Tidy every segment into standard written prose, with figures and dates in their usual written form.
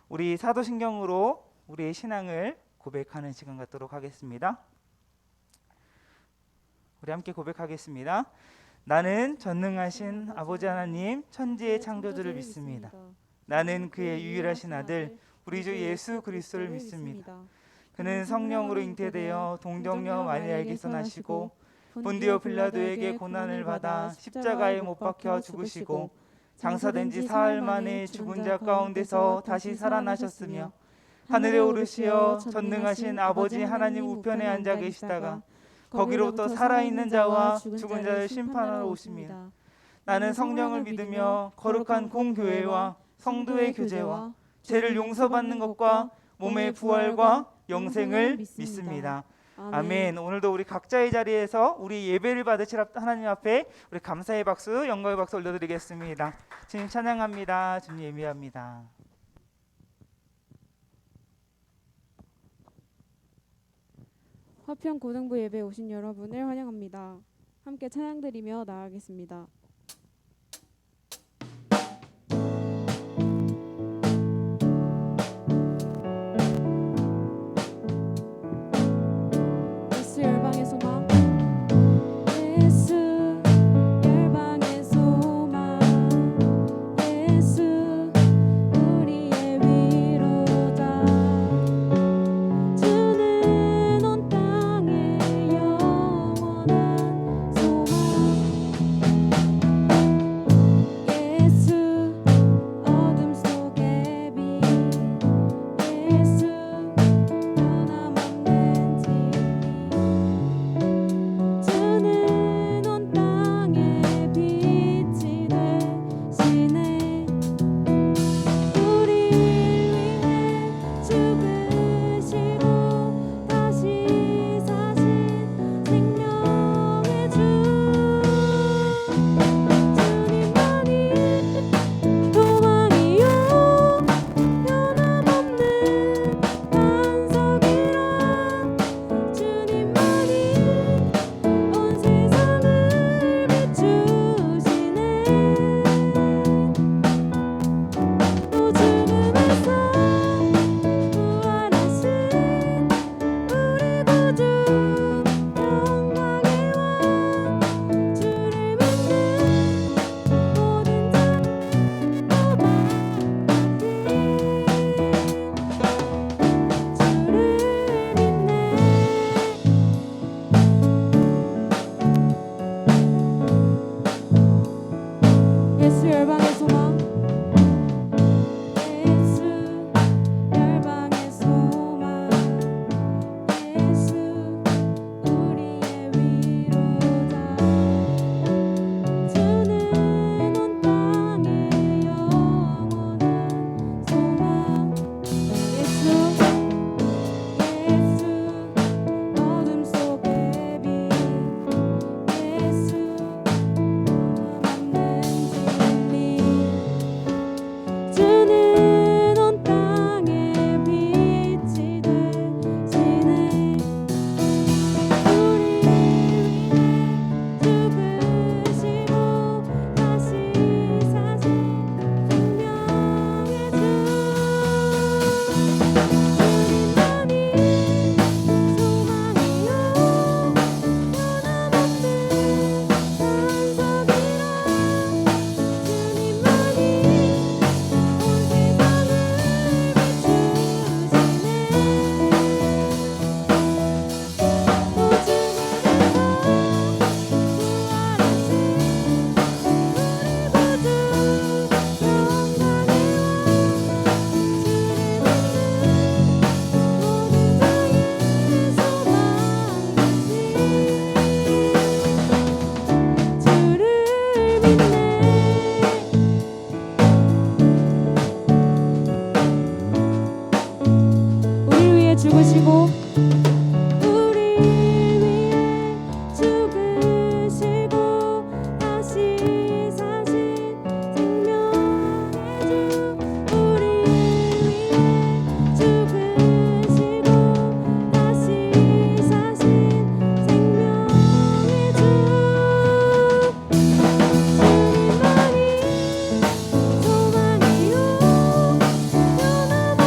우리 사도신경으로 우리의 신앙을 고백하는 시간 갖도록 하겠습니다. 우리 함께 고백하겠습니다. 나는 전능하신 아버지 하나님 천지의 창조주를 믿습니다. 나는 그의 유일하신 아들 우리 주 예수 그리스도를 믿습니다. 그는 성령으로 잉태되어 동정녀 마리아에게서 나시고 본디오 빌라도에게 고난을 받아 십자가에 못 박혀 죽으시고 장사된 지 사흘 만에 죽은 자 가운데서 다시 살아나셨으며 하늘에 오르시어 전능하신 아버지 하나님 우편에 앉아 계시다가 거기로부터 살아있는 자와 죽은 자를 심판하러 오십니다. 나는 성령을 믿으며 거룩한 공교회와 성도의 교제와 죄를 용서받는 것과 몸의 부활과 영생을 믿습니다. 아멘. 오늘도 우리 각자의 자리에서 우리 예배를 받으실 하나님 앞에 우리 감사의 박수, 영광의 박수 올려드리겠습니다. 주님 찬양합니다. 주님 예배합니다. 화평 고등부 예배에 오신 여러분을 환영합니다. 함께 찬양드리며 나아가겠습니다. 예수 열방의 소망, 예수 열방의 소망, 예수 우리의 위로자. 주는 온 땅의 영원한 소망, 예수 어둠 속의 빛, 예수 변함없는 진리. 주는 온 땅의 빛이 되시네. 우리를 위해 죽으시고 다시 사신 생명의 주. 주님만이 소망이요 변함없는 반석이라. 주님만이 온 세상을 비추시네. 또 죽음에서 부활하신 우리 구주 영광의 왕. 주를 믿는 모든 자도 반드시 주를 믿네. 예수 열방의 소망, 예수 열방의 소망, 예수 우리의 위로자. 주는 온 땅의 영원한 소망, 예수 어둠 속의 빛, 예수 변함없는 진리. 주는 온 땅의 빛이 되시네. 우리를 위해 죽으시고 다시 사신 생명의 주. 주님만이 소망이요 변함없는 반석이라. 주님만이 온 세상을 비추시네. 또 죽음에서 부활하신 우리 구주 영광의 왕. 주를 믿는 모든 자의 소망이시. 주를 믿네. 우리를 위해 죽으시고 우리를 위해 죽으시고 다시 사신 생명의 주. 우리를 위해 죽으시고 다시 사신 생명의 주. 주님만이 소망이요 변함없는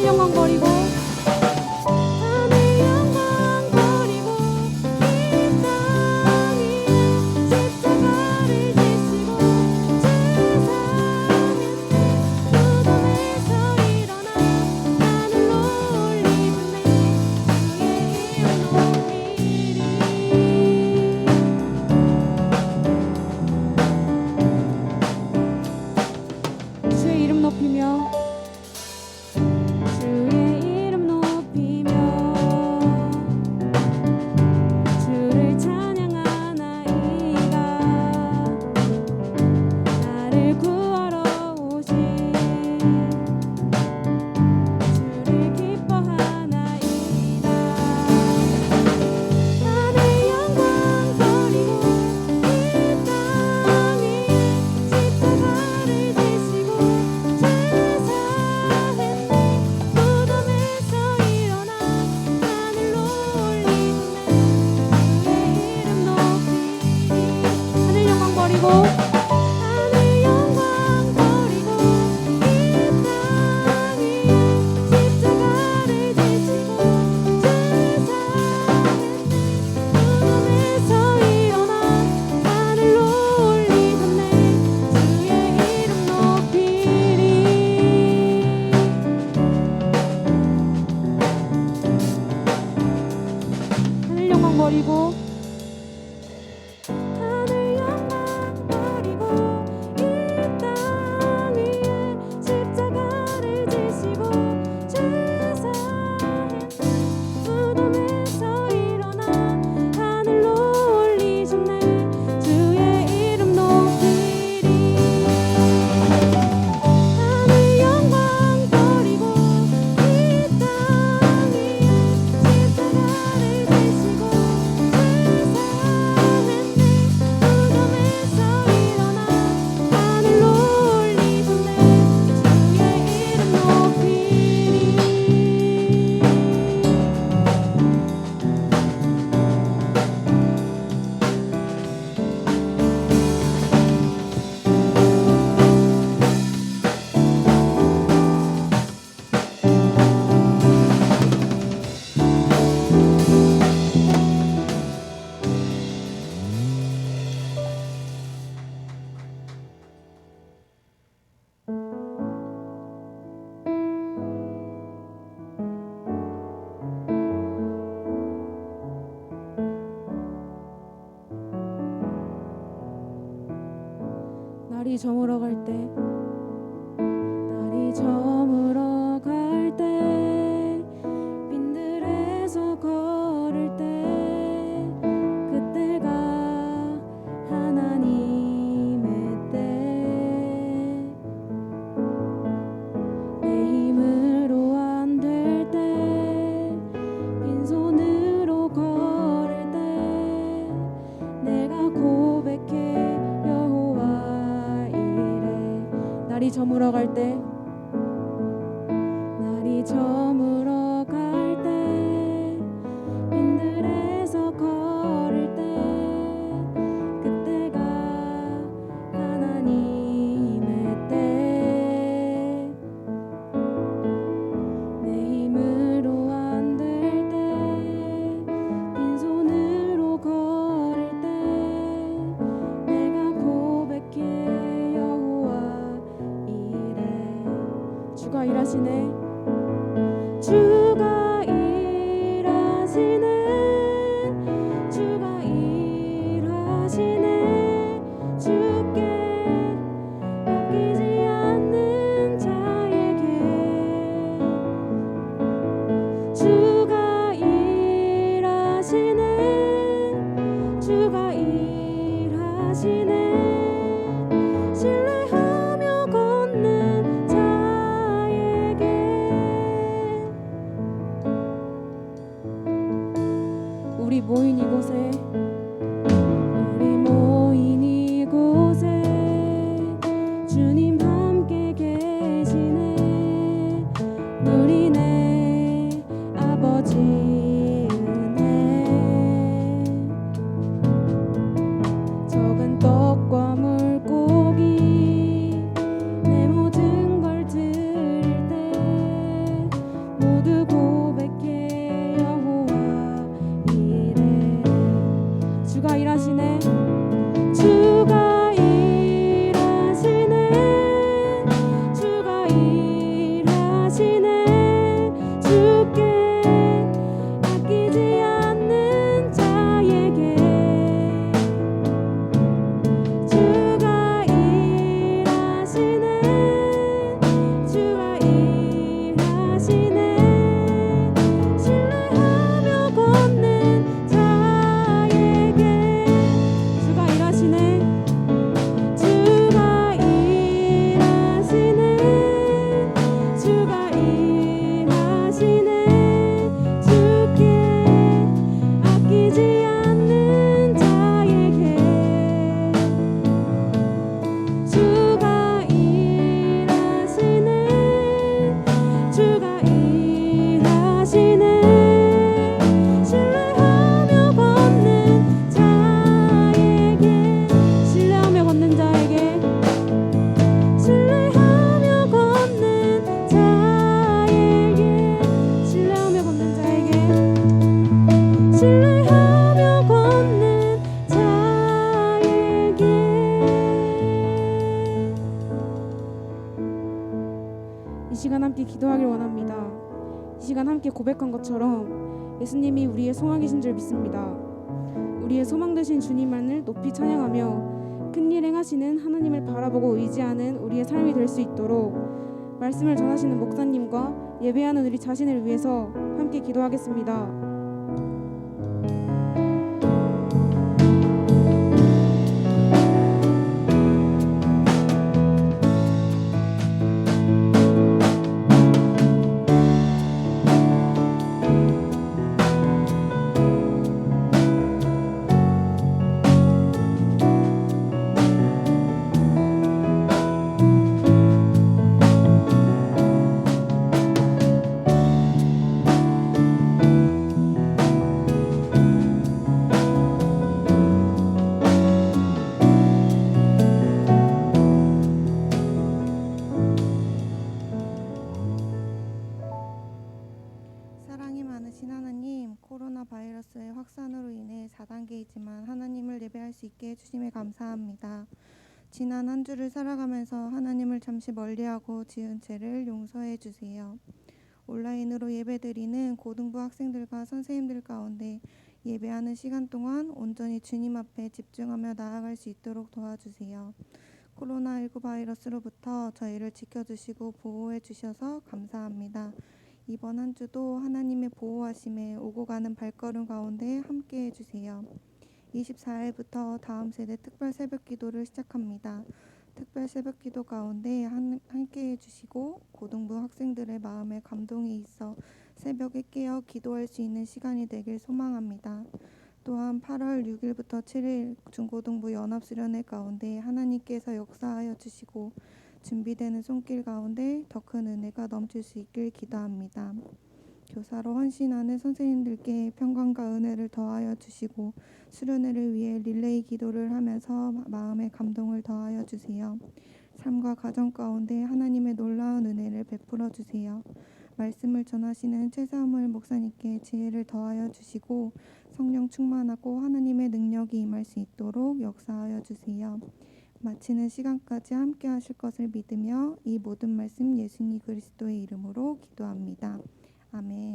영광 버리고 하늘 영광 버리고 이 땅 위에 십자가를 지시고 제사했네. 무덤에서 일어나 하늘로 올리셨네. 주의 이름 높이리. 주의 이름 높이며 주의 이름 높이며 주를 찬양하나이다. 나를 구하러 오신 주를 기뻐하나이다. 하늘 영광 버리고 이 땅 위에 십자가를 지시고 제사했네. 무덤에서 일어나 하늘로 올리셨네. 주의 이름 높이리. 하늘 영광 버리고 하늘 영광 버리고 이 땅 위에 십자가를 지시고 제사했네. 무덤에서 일어나 하늘로 올리셨네. 주의 이름 높이리. 하늘 영광 버리고 하늘 영광 버리고 이 땅 위에 십자가를 지시고 제사했네. 무덤에서 일어나 하늘로 올리셨네. 주의 이름 높이리. 하늘 영광 버리고 이 땅 위에 십자가를 지시고 제사했네. 무덤에서 일어나 하늘로 올리셨네. 주의 이름 높이리. 날이 저물어 갈 때, 날이 저물어 갈 때, 빈들에서 걸을 때, 그때가 하나님의 때. 내 힘으로 안 될 때, 빈손으로 걸을 때, 내가 고백해 여호와 이래. 날이 저물어 갈 때, 날이 저물어 갈 때, 빈들에서 걸을 때, 그때가 하나님의 때. 내 힘으로 안 될 때, 빈손으로 걸을 때, 내가 고백해 여호와 이래. 주가 일하시네. 주가 일하시네. 주가 일하시네. 주께 맡기지 않는 자에게. 주가 일하시네. 주가 일하시네. 신뢰하며 걷는 자에게. 이 시간 함께 기도하길 원합니다. 이 시간 함께 고백한 것처럼 예수님이 우리의 소망이신 줄 믿습니다. 우리의 소망 되신 주님만을 높이 찬양하며 큰일 행하시는 하나님을 바라보고 의지하는 우리의 삶이 될 수 있도록 말씀을 전하시는 목사님과 예배하는 우리 자신을 위해서 함께 기도하겠습니다. 사랑이 많으신 하나님, 코로나 바이러스의 확산으로 인해 4단계이지만 하나님을 예배할 수 있게 해주심에 감사합니다. 지난 한 주를 살아가면서 하나님을 잠시 멀리하고 지은 죄를 용서해 주세요. 온라인으로 예배드리는 고등부 학생들과 선생님들 가운데 예배하는 시간 동안 온전히 주님 앞에 집중하며 나아갈 수 있도록 도와주세요. 코로나19 바이러스로부터 저희를 지켜주시고 보호해 주셔서 감사합니다. 이번 한 주도 하나님의 보호하심에 오고 가는 발걸음 가운데 함께 해주세요. 24일부터 다음 세대 특별 새벽 기도를 시작합니다. 특별 새벽 기도 가운데 함께 해주시고 고등부 학생들의 마음에 감동이 있어 새벽에 깨어 기도할 수 있는 시간이 되길 소망합니다. 또한 8월 6일부터 7일 중고등부 연합수련회 가운데 하나님께서 역사하여 주시고 준비되는 손길 가운데 더 큰 은혜가 넘칠 수 있길 기도합니다. 교사로 헌신하는 선생님들께 평강과 은혜를 더하여 주시고 수련회를 위해 릴레이 기도를 하면서 마음의 감동을 더하여 주세요. 삶과 가정 가운데 하나님의 놀라운 은혜를 베풀어 주세요. 말씀을 전하시는 최사무엘 목사님께 지혜를 더하여 주시고 성령 충만하고 하나님의 능력이 임할 수 있도록 역사하여 주세요. 마치는 시간까지 함께 하실 것을 믿으며 이 모든 말씀 예수님 그리스도의 이름으로 기도합니다. 아멘.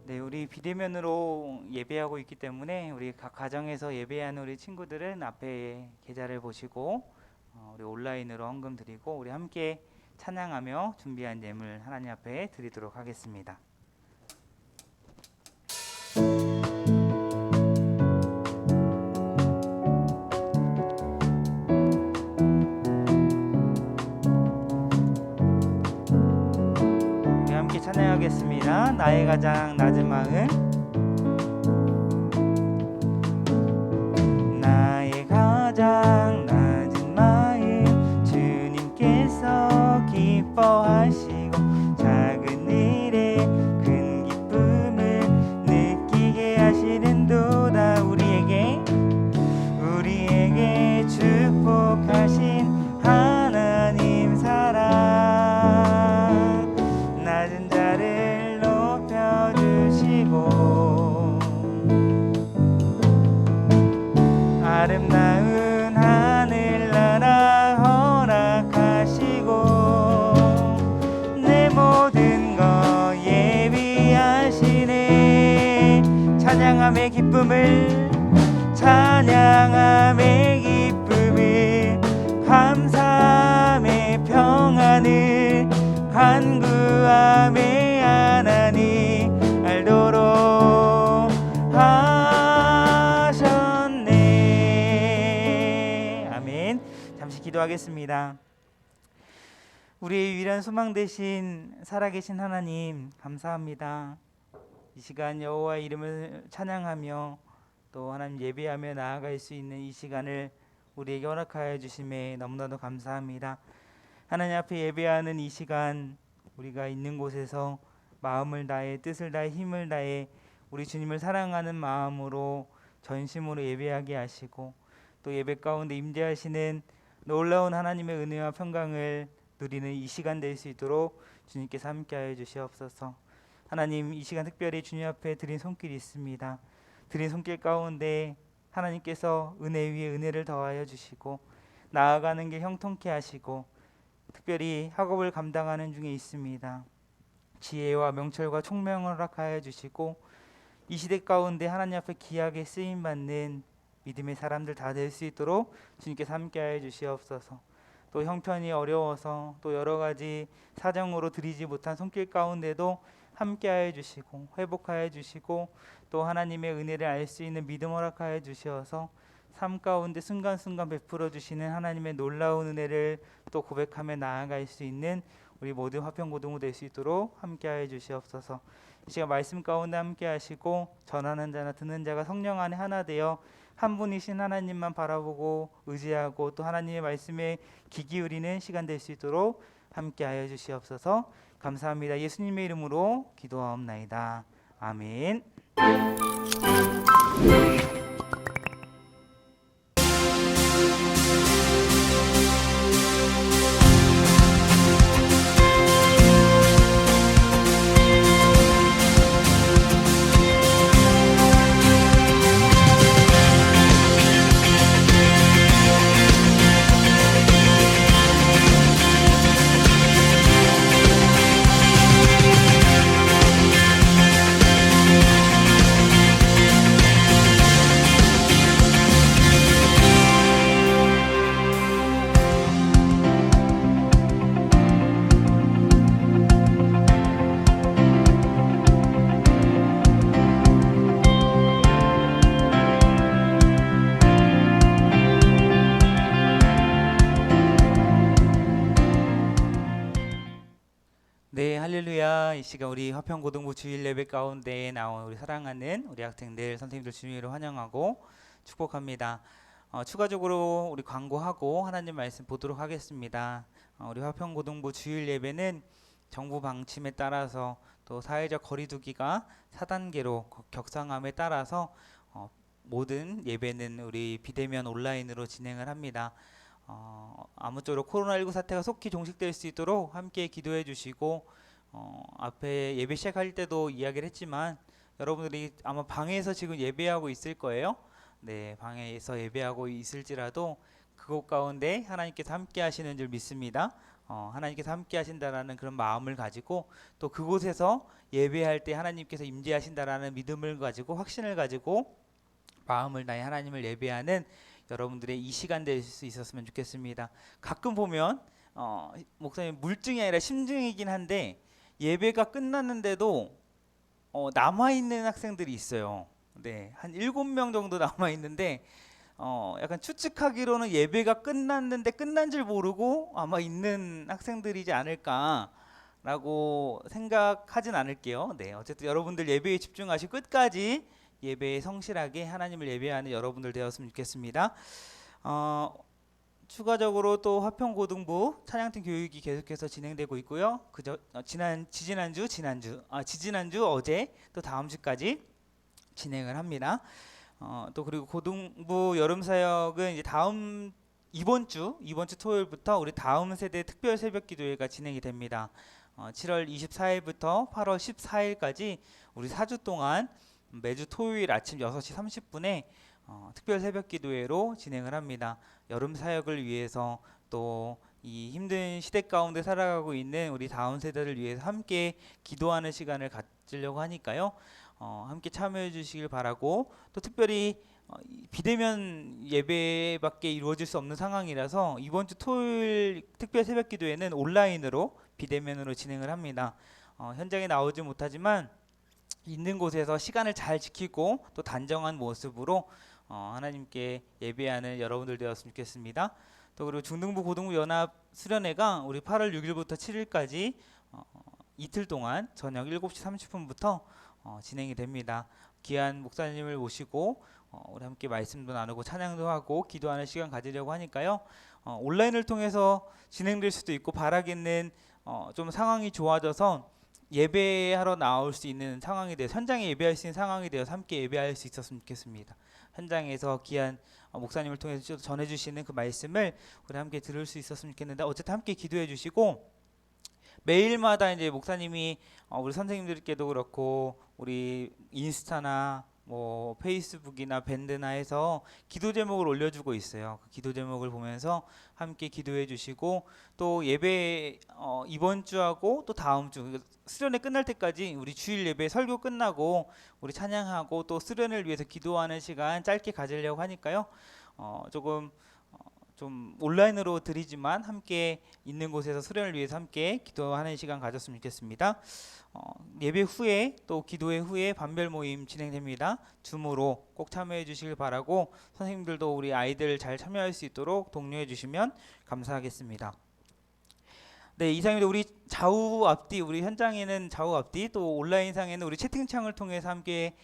네, 우리 비대면으로 예배하고 있기 때문에 우리 각 가정에서 예배하는 우리 친구들은 앞에 계좌를 보시고 우리 온라인으로 헌금 드리고 우리 함께 찬양하며 준비한 예물 하나님 앞에 드리도록 하겠습니다. 우리 함께 찬양하겠습니다. 나의 가장 낮은 마음, 나의 가장 낮은 마음 주님께서 기뻐하시고 작은 일에 큰 기쁨을 느끼게 하시는도다. 우리에게 축복하신 하나님 사랑, 낮은 자를 높여주시고 아름다운 하늘나라 허락하시고 내 모든 것 예비하시네. 찬양함의 기쁨을 감사함의 평안을 간구함의 하나님 알도록 하셨네. 아멘. 잠시 기도하겠습니다. 우리의 유일한 소망 되신 살아계신 하나님 감사합니다. 이 시간 여호와 이름을 찬양하며 또 하나님 예배하며 나아갈 수 있는 이 시간을 우리에게 허락하여 주심에 너무나도 감사합니다. 하나님 앞에 예배하는 이 시간 우리가 있는 곳에서 마음을 다해 뜻을 다해 힘을 다해 우리 주님을 사랑하는 마음으로 전심으로 예배하게 하시고 또 예배 가운데 임재하시는 놀라운 하나님의 은혜와 평강을 누리는 이 시간 될 수 있도록 주님께서 함께하여 주시옵소서. 하나님 이 시간 특별히 주님 앞에 드린 손길이 있습니다. 드린 손길 가운데 하나님께서 은혜 위에 은혜를 더하여 주시고 나아가는 게 형통케 하시고 특별히 학업을 감당하는 중에 있습니다. 지혜와 명철과 총명을 허락하여 주시고 이 시대 가운데 하나님 앞에 귀하게 쓰임 받는 믿음의 사람들 다 될 수 있도록 주님께서 함께하여 주시옵소서. 또 형편이 어려워서 또 여러 가지 사정으로 드리지 못한 손길 가운데도 함께하여 주시고 회복하여 주시고 또 하나님의 은혜를 알 수 있는 믿음 허락하여 주시어서 삶 가운데 순간순간 베풀어 주시는 하나님의 놀라운 은혜를 또 고백하며 나아갈 수 있는 우리 모든 화평고등부 될 수 있도록 함께하여 주시옵소서. 이 시간 말씀 가운데 함께하시고 전하는 자나 듣는 자가 성령 안에 하나 되어 한 분이신 하나님만 바라보고 의지하고 또 하나님의 말씀에 귀 기울이는 시간 될 수 있도록 함께하여 주시옵소서. 감사합니다. 예수님의 이름으로 기도하옵나이다. 아멘. 네, 할렐루야. 이 시간 우리 화평고등부 주일 예배 가운데 나온 우리 사랑하는 우리 학생들, 선생님들 주님으로 환영하고 축복합니다. 추가적으로 우리 광고하고 하나님 말씀 보도록 하겠습니다. 우리 화평고등부 주일 예배는 정부 방침에 따라서 또 사회적 거리두기가 4단계로 격상함에 따라서 모든 예배는 우리 비대면 온라인으로 진행을 합니다. 아무쪼록 코로나19 사태가 속히 종식될 수 있도록 함께 기도해 주시고 앞에 예배 시작할 때도 이야기를 했지만 여러분들이 아마 방에서 지금 예배하고 있을 거예요. 네, 방에서 예배하고 있을지라도 그곳 가운데 하나님께서 함께 하시는 줄 믿습니다. 하나님께서 함께 하신다라는 그런 마음을 가지고 또 그곳에서 예배할 때 하나님께서 임재하신다라는 믿음을 가지고 확신을 가지고 마음을 다해 하나님을 예배하는 여러분들의 이 시간 될 수 있었으면 좋겠습니다. 가끔 보면 목사님 물증이 아니라 심증이긴 한데 예배가 끝났는데도 남아있는 학생들이 있어요. 네, 한 7명 정도 남아있는데 약간 추측하기로는 예배가 끝났는데 끝난 줄 모르고 아마 있는 학생들이지 않을까라고 생각하진 않을게요. 네, 어쨌든 여러분들 예배에 집중하시고 끝까지 예배에 성실하게 하나님을 예배하는 여러분들 되었으면 좋겠습니다. 추가적으로 또 화평고등부 찬양팀 교육이 계속해서 진행되고 있고요. 지지난주 어제 또 다음 주까지 진행을 합니다. 또 그리고 고등부 여름사역은 이제 이번 주 토요일부터 우리 다음 세대 특별 새벽 기도회가 진행이 됩니다. 7월 24일부터 8월 14일까지 우리 4주 동안 매주 토요일 아침 6시 30분에 특별 새벽 기도회로 진행을 합니다. 여름 사역을 위해서 또 이 힘든 시대 가운데 살아가고 있는 우리 다음 세대를 위해서 함께 기도하는 시간을 가지려고 하니까요. 함께 참여해 주시길 바라고 또 특별히 비대면 예배밖에 이루어질 수 없는 상황이라서 이번 주 토요일 특별 새벽 기도회는 온라인으로 비대면으로 진행을 합니다. 현장에 나오지 못하지만 있는 곳에서 시간을 잘 지키고 또 단정한 모습으로 하나님께 예배하는 여러분들 되었으면 좋겠습니다. 또 그리고 중등부 고등부 연합 수련회가 우리 8월 6일부터 7일까지 이틀 동안 저녁 7시 30분부터 진행이 됩니다. 귀한 목사님을 모시고 우리 함께 말씀도 나누고 찬양도 하고 기도하는 시간 가지려고 하니까요. 온라인을 통해서 진행될 수도 있고 바라기는 좀 상황이 좋아져서 예배하러 나올 수 있는 상황이 되어 현장에 예배할 수 있는 상황이 되어서 함께 예배할 수 있었으면 좋겠습니다. 현장에서 귀한 목사님을 통해서 전해주시는 그 말씀을 우리 함께 들을 수 있었으면 좋겠는데 어쨌든 함께 기도해 주시고 매일마다 이제 목사님이 우리 선생님들께도 그렇고 우리 인스타나 뭐 페이스북이나 밴드나 해서 기도 제목을 올려주고 있어요. 그 기도 제목을 보면서 함께 기도해 주시고, 또 예배 이번 주하고 또 다음 주 수련회 끝날 때까지 우리 주일 예배 설교 끝나고 우리 찬양하고 또 수련을 위해서 기도하는 시간 짧게 가지려고 하니까요. 조금 좀 온라인으로 드리지만 함께 있는 곳에서 수련을 위해서 함께 기도하는 시간 가졌으면 좋겠습니다. 예배 후에 또 기도회 후에 반별 모임 진행됩니다. 줌으로 꼭 참여해 주시길 바라고, 선생님들도 우리 아이들 잘 참여할 수 있도록 독려해 주시면 감사하겠습니다. 네, 이상입니다. 우리 좌우 앞뒤, 우리 현장에는 좌우 앞뒤, 또 온라인상에는 우리 채팅창을 통해서 함께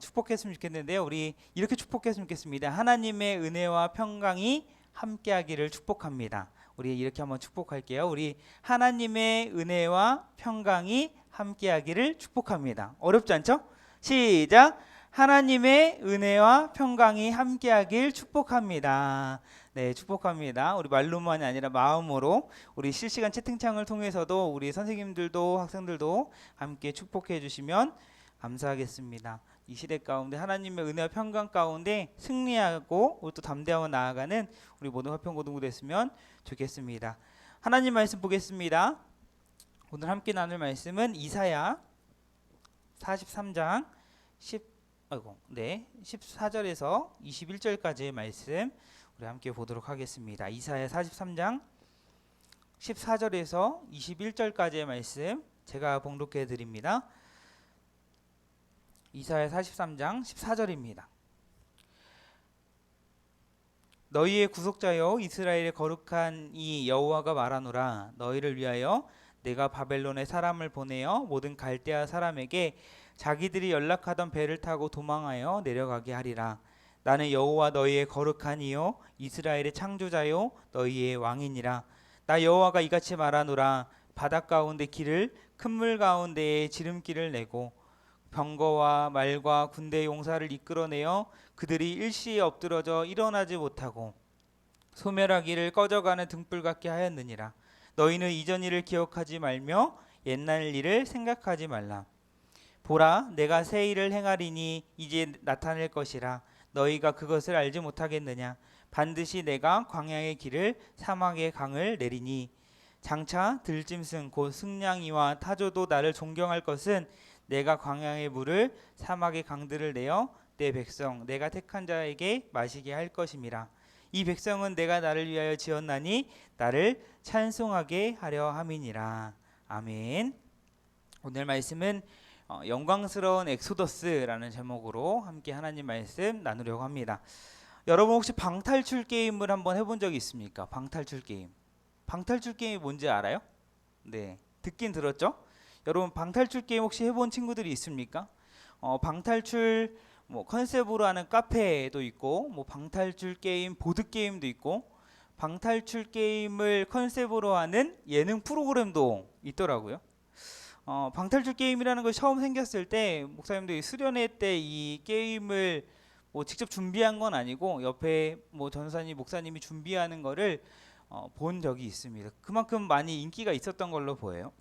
축복했으면 좋겠는데요. 우리 이렇게 축복했으면 좋겠습니다. 하나님의 은혜와 평강이 함께하기를 축복합니다. 우리 이렇게 한번 축복할게요. 우리 하나님의 은혜와 평강이 함께하기를 축복합니다. 어렵지 않죠? 시작. 하나님의 은혜와 평강이 함께하길 축복합니다. 네, 축복합니다. 우리 말로만이 아니라 마음으로 우리 실시간 채팅창을 통해서도 우리 선생님들도 학생들도 함께 축복해 주시면 감사하겠습니다. 이 시대 가운데 하나님의 은혜와 평강 가운데 승리하고 또 담대하고 나아가는 우리 모든 화평고등부 됐으면 좋겠습니다. 하나님 말씀 보겠습니다. 오늘 함께 나눌 말씀은 이사야 43장 14절에서 21절까지의 말씀 우리 함께 보도록 하겠습니다. 이사야 43장 14절에서 21절까지의 말씀 제가 봉독해 드립니다. 이사야 43장 14절입니다. 너희의 구속자여 이스라엘의 거룩한 이 여호와가 말하노라. 너희를 위하여 내가 바벨론에 사람을 보내어 모든 갈대아 사람에게 자기들이 연락하던 배를 타고 도망하여 내려가게 하리라. 나는 여호와 너희의 거룩한 이요 이스라엘의 창조자요 너희의 왕이니라. 나 여호와가 이같이 말하노라. 바닷 가운데 길을 큰 물 가운데에 지름길을 내고 병거와 말과 군대 용사를 이끌어내어 그들이 일시에 엎드러져 일어나지 못하고 소멸하기를 꺼져가는 등불 같게 하였느니라. 너희는 이전 일을 기억하지 말며 옛날 일을 생각하지 말라. 보라, 내가 새 일을 행하리니 이제 나타낼 것이라. 너희가 그것을 알지 못하겠느냐? 반드시 내가 광야의 길을 사막의 강을 내리니 장차 들짐승 곧 승냥이와 타조도 나를 존경할 것은 내가 광야의 물을 사막의 강들을 내어 내 백성 내가 택한 자에게 마시게 할 것임이라. 이 백성은 내가 나를 위하여 지었나니 나를 찬송하게 하려 함이니라. 아멘. 오늘 말씀은 영광스러운 엑소더스라는 제목으로 함께 하나님 말씀 나누려고 합니다. 여러분 혹시 방탈출 게임을 한번 해본 적이 있습니까? 방탈출 게임. 방탈출 게임이 뭔지 알아요? 네, 듣긴 들었죠? 여러분 방탈출 게임 혹시 해본 친구들이 있습니까? 방탈출 컨셉으로 하는 카페도 있고 방탈출 게임 보드 게임도 있고 방탈출 게임을 컨셉으로 하는 예능 프로그램도 있더라고요. 방탈출 게임이라는 것이 처음 생겼을 때 목사님들이 수련회 때 이 게임을 직접 준비한 건 아니고 옆에 전사님 목사님이 준비하는 거를 본 적이 있습니다. 그만큼 많이 인기가 있었던 걸로 보여요.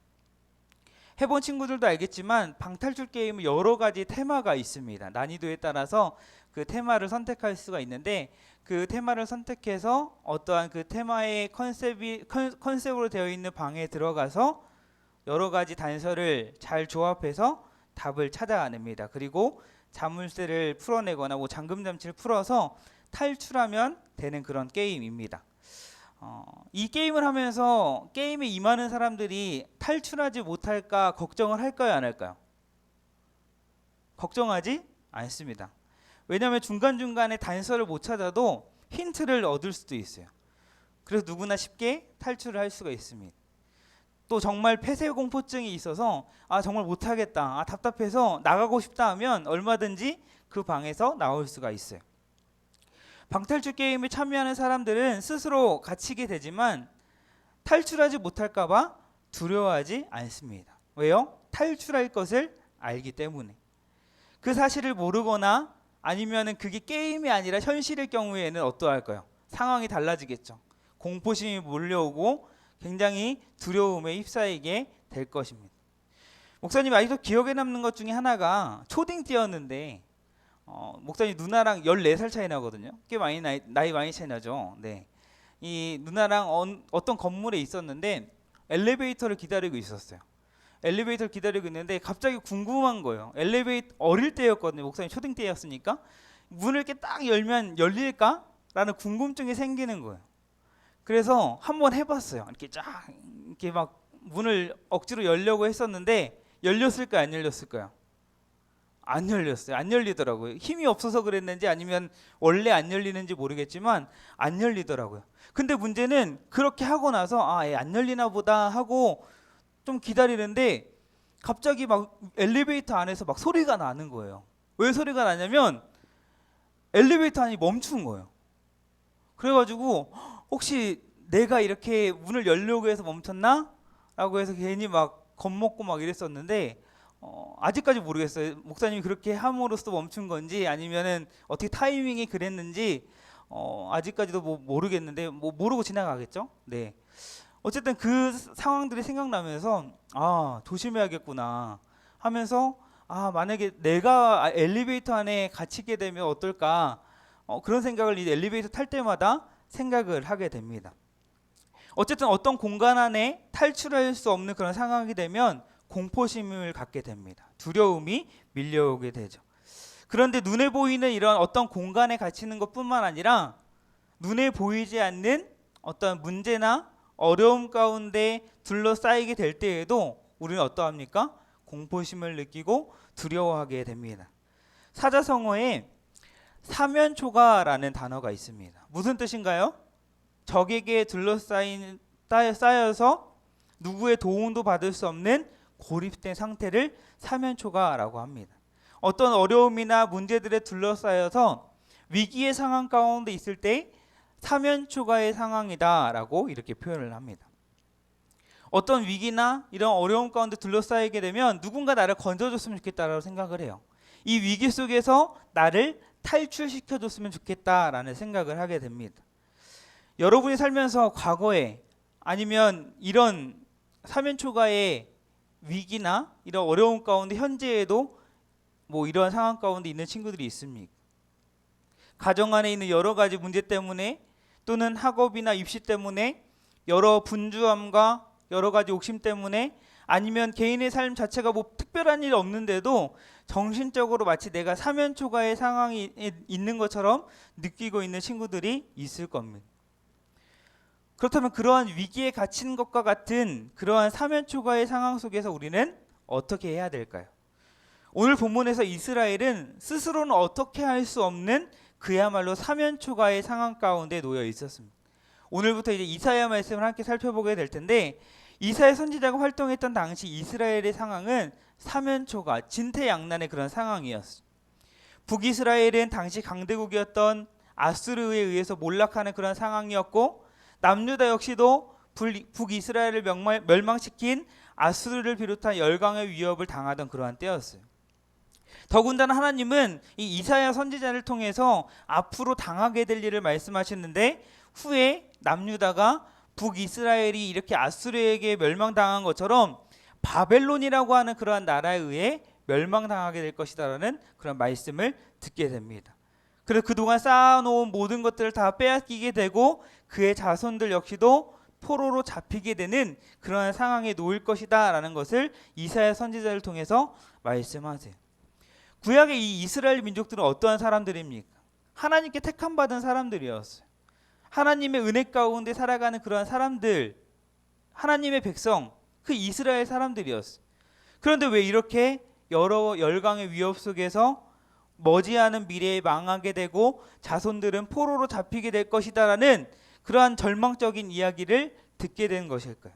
해본 친구들도 알겠지만 방탈출 게임은 여러 가지 테마가 있습니다. 난이도에 따라서 그 테마를 선택할 수가 있는데 그 테마를 선택해서 어떠한 그 테마의 컨셉으로 되어 있는 방에 들어가서 여러 가지 단서를 잘 조합해서 답을 찾아냅니다. 그리고 자물쇠를 풀어내거나 잠금 장치를 풀어서 탈출하면 되는 그런 게임입니다. 이 게임을 하면서 게임에 임하는 사람들이 탈출하지 못할까 걱정을 할까요, 안 할까요? 걱정하지 않습니다. 왜냐하면 중간중간에 단서를 못 찾아도 힌트를 얻을 수도 있어요. 그래서 누구나 쉽게 탈출을 할 수가 있습니다. 또 정말 폐쇄공포증이 있어서 정말 못하겠다, 답답해서 나가고 싶다 하면 얼마든지 그 방에서 나올 수가 있어요. 방탈출 게임에 참여하는 사람들은 스스로 갇히게 되지만 탈출하지 못할까 봐 두려워하지 않습니다. 왜요? 탈출할 것을 알기 때문에. 그 사실을 모르거나 아니면은 그게 게임이 아니라 현실일 경우에는 어떠할까요? 상황이 달라지겠죠. 공포심이 몰려오고 굉장히 두려움에 휩싸이게 될 것입니다. 목사님 아직도 기억에 남는 것 중에 하나가 초딩 때였는데 목사님 누나랑 14살 차이 나거든요. 꽤 많이 나이 많이 차이 나죠. 네. 이 누나랑 어떤 건물에 있었는데 엘리베이터를 기다리고 있었어요. 엘리베이터를 기다리고 있는데 갑자기 궁금한 거예요. 엘리베이터 어릴 때였거든요. 목사님 초등 때였으니까 문을 이렇게 딱 열면 열릴까? 라는 궁금증이 생기는 거예요. 그래서 한번 해봤어요. 이렇게 막 문을 억지로 열려고 했었는데 열렸을까요? 안 열렸을까요? 안 열렸어요. 안 열리더라고요. 힘이 없어서 그랬는지 아니면 원래 안 열리는지 모르겠지만 안 열리더라고요. 근데 문제는 그렇게 하고 나서 안 열리나 보다 하고 좀 기다리는데 갑자기 막 엘리베이터 안에서 막 소리가 나는 거예요. 왜 소리가 나냐면 엘리베이터 안이 멈춘 거예요. 그래가지고 혹시 내가 이렇게 문을 열려고 해서 멈췄나? 라고 해서 괜히 막 겁먹고 막 이랬었는데 아직까지 모르겠어요. 목사님이 그렇게 함으로써 멈춘 건지 아니면은 어떻게 타이밍이 그랬는지 아직까지도 모르겠는데 모르고 지나가겠죠. 네. 어쨌든 그 상황들이 생각나면서 조심해야겠구나 하면서 만약에 내가 엘리베이터 안에 갇히게 되면 어떨까 그런 생각을 이 엘리베이터 탈 때마다 생각을 하게 됩니다. 어쨌든 어떤 공간 안에 탈출할 수 없는 그런 상황이 되면 공포심을 갖게 됩니다. 두려움이 밀려오게 되죠. 그런데 눈에 보이는 이런 어떤 공간에 갇히는 것뿐만 아니라 눈에 보이지 않는 어떤 문제나 어려움 가운데 둘러싸이게 될 때에도 우리는 어떠합니까? 공포심을 느끼고 두려워하게 됩니다. 사자성어에 사면초가라는 단어가 있습니다. 무슨 뜻인가요? 적에게 쌓여서 누구의 도움도 받을 수 없는 고립된 상태를 사면초가라고 합니다. 어떤 어려움이나 문제들에 둘러싸여서 위기의 상황 가운데 있을 때 사면초가의 상황이다라고 이렇게 표현을 합니다. 어떤 위기나 이런 어려움 가운데 둘러싸이게 되면 누군가 나를 건져줬으면 좋겠다라고 생각을 해요. 이 위기 속에서 나를 탈출시켜줬으면 좋겠다라는 생각을 하게 됩니다. 여러분이 살면서 과거에 아니면 이런 사면초가의 위기나 이런 어려움 가운데 현재에도 이런 상황 가운데 있는 친구들이 있습니까? 가정 안에 있는 여러 가지 문제 때문에 또는 학업이나 입시 때문에 여러 분주함과 여러 가지 욕심 때문에 아니면 개인의 삶 자체가 특별한 일 없는데도 정신적으로 마치 내가 사면초가의 상황이 있는 것처럼 느끼고 있는 친구들이 있을 겁니다. 그렇다면 그러한 위기에 갇힌 것과 같은 그러한 사면초가의 상황 속에서 우리는 어떻게 해야 될까요? 오늘 본문에서 이스라엘은 스스로는 어떻게 할 수 없는 그야말로 사면초가의 상황 가운데 놓여 있었습니다. 오늘부터 이제 이사야 말씀을 함께 살펴보게 될 텐데 이사야 선지자가 활동했던 당시 이스라엘의 상황은 사면초가, 진퇴양난의 그런 상황이었습니다. 북이스라엘은 당시 강대국이었던 아수르에 의해서 몰락하는 그런 상황이었고 남유다 역시도 북이스라엘을 멸망시킨 아수르를 비롯한 열강의 위협을 당하던 그러한 때였어요. 더군다나 하나님은 이 이사야 선지자를 통해서 앞으로 당하게 될 일을 말씀하셨는데 후에 남유다가 북이스라엘이 이렇게 아수르에게 멸망당한 것처럼 바벨론이라고 하는 그러한 나라에 의해 멸망당하게 될 것이다라는 그런 말씀을 듣게 됩니다. 그래서 그동안 쌓아놓은 모든 것들을 다 빼앗기게 되고 그의 자손들 역시도 포로로 잡히게 되는 그러한 상황에 놓일 것이다 라는 것을 이사야 선지자를 통해서 말씀하세요. 구약의 이 이스라엘 민족들은 어떠한 사람들입니까? 하나님께 택함받은 사람들이었어요. 하나님의 은혜 가운데 살아가는 그러한 사람들, 하나님의 백성, 그 이스라엘 사람들이었어요. 그런데 왜 이렇게 여러 열강의 위협 속에서 머지않은 미래에 망하게 되고 자손들은 포로로 잡히게 될 것이다라는 그러한 절망적인 이야기를 듣게 된 것일까요?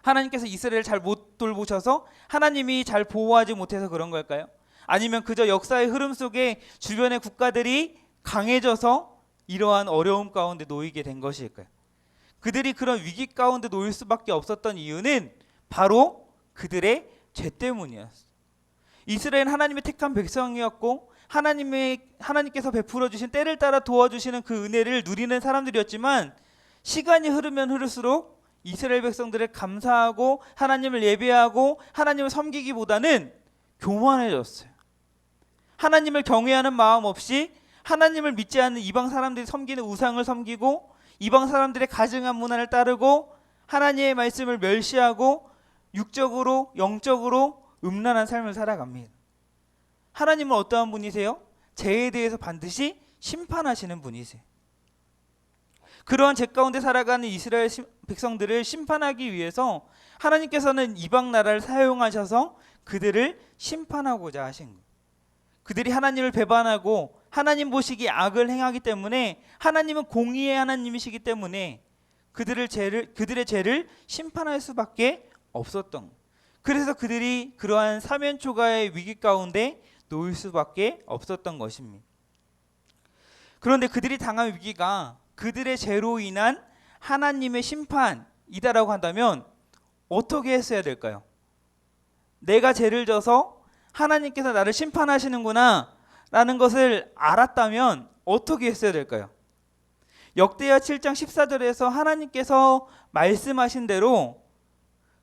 하나님께서 이스라엘을 잘 못 돌보셔서 하나님이 잘 보호하지 못해서 그런 걸까요? 아니면 그저 역사의 흐름 속에 주변의 국가들이 강해져서 이러한 어려움 가운데 놓이게 된 것일까요? 그들이 그런 위기 가운데 놓일 수밖에 없었던 이유는 바로 그들의 죄 때문이었어요. 이스라엘은 하나님의 택한 백성이었고 하나님께서 베풀어 주신 때를 따라 도와주시는 그 은혜를 누리는 사람들이었지만 시간이 흐르면 흐를수록 이스라엘 백성들을 감사하고 하나님을 예배하고 하나님을 섬기기보다는 교만해졌어요. 하나님을 경외하는 마음 없이 하나님을 믿지 않는 이방 사람들이 섬기는 우상을 섬기고 이방 사람들의 가증한 문화를 따르고 하나님의 말씀을 멸시하고 육적으로 영적으로 음란한 삶을 살아갑니다. 하나님은 어떠한 분이세요? 죄에 대해서 반드시 심판하시는 분이세요. 그러한 죄 가운데 살아가는 이스라엘 백성들을 심판하기 위해서 하나님께서는 이방 나라를 사용하셔서 그들을 심판하고자 하신 거예요. 그들이 하나님을 배반하고 하나님 보시기에 악을 행하기 때문에 하나님은 공의의 하나님이시기 때문에 그들의 죄를 심판할 수밖에 없었던 거예요. 그래서 그들이 그러한 사면초가의 위기 가운데 놓일 수밖에 없었던 것입니다. 그런데 그들이 당한 위기가 그들의 죄로 인한 하나님의 심판이다라고 한다면 어떻게 했어야 될까요? 내가 죄를 져서 하나님께서 나를 심판하시는구나 라는 것을 알았다면 어떻게 했어야 될까요? 역대하 7장 14절에서 하나님께서 말씀하신 대로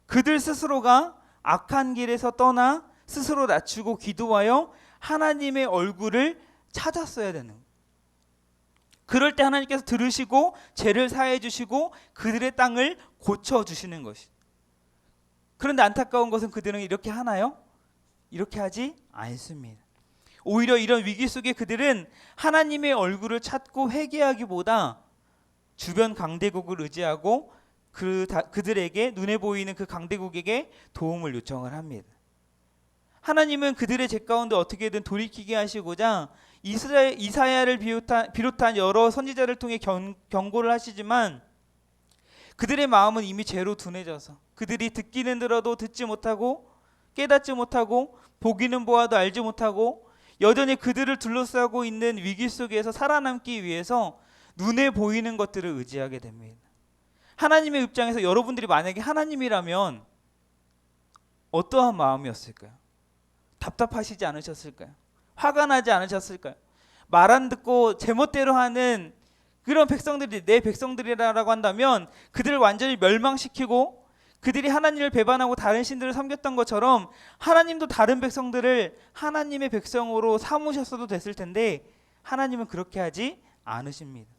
그들 스스로가 악한 길에서 떠나 스스로 낮추고 기도하여 하나님의 얼굴을 찾았어야 되는 거예요. 그럴 때 하나님께서 들으시고 죄를 사해 주시고 그들의 땅을 고쳐주시는 것이. 그런데 안타까운 것은 그들은 이렇게 하나요? 이렇게 하지 않습니다. 오히려 이런 위기 속에 그들은 하나님의 얼굴을 찾고 회개하기보다 주변 강대국을 의지하고 그들에게 눈에 보이는 그 강대국에게 도움을 요청을 합니다. 하나님은 그들의 죄 가운데 어떻게든 돌이키게 하시고자 이사야를 비롯한 여러 선지자를 통해 경고를 하시지만 그들의 마음은 이미 죄로 둔해져서 그들이 듣기는 들어도 듣지 못하고 깨닫지 못하고 보기는 보아도 알지 못하고 여전히 그들을 둘러싸고 있는 위기 속에서 살아남기 위해서 눈에 보이는 것들을 의지하게 됩니다. 하나님의 입장에서 여러분들이 만약에 하나님이라면 어떠한 마음이었을까요? 답답하시지 않으셨을까요? 화가 나지 않으셨을까요? 말 안 듣고 제멋대로 하는 그런 백성들이 내 백성들이라고 한다면 그들을 완전히 멸망시키고 그들이 하나님을 배반하고 다른 신들을 섬겼던 것처럼 하나님도 다른 백성들을 하나님의 백성으로 삼으셨어도 됐을 텐데 하나님은 그렇게 하지 않으십니다.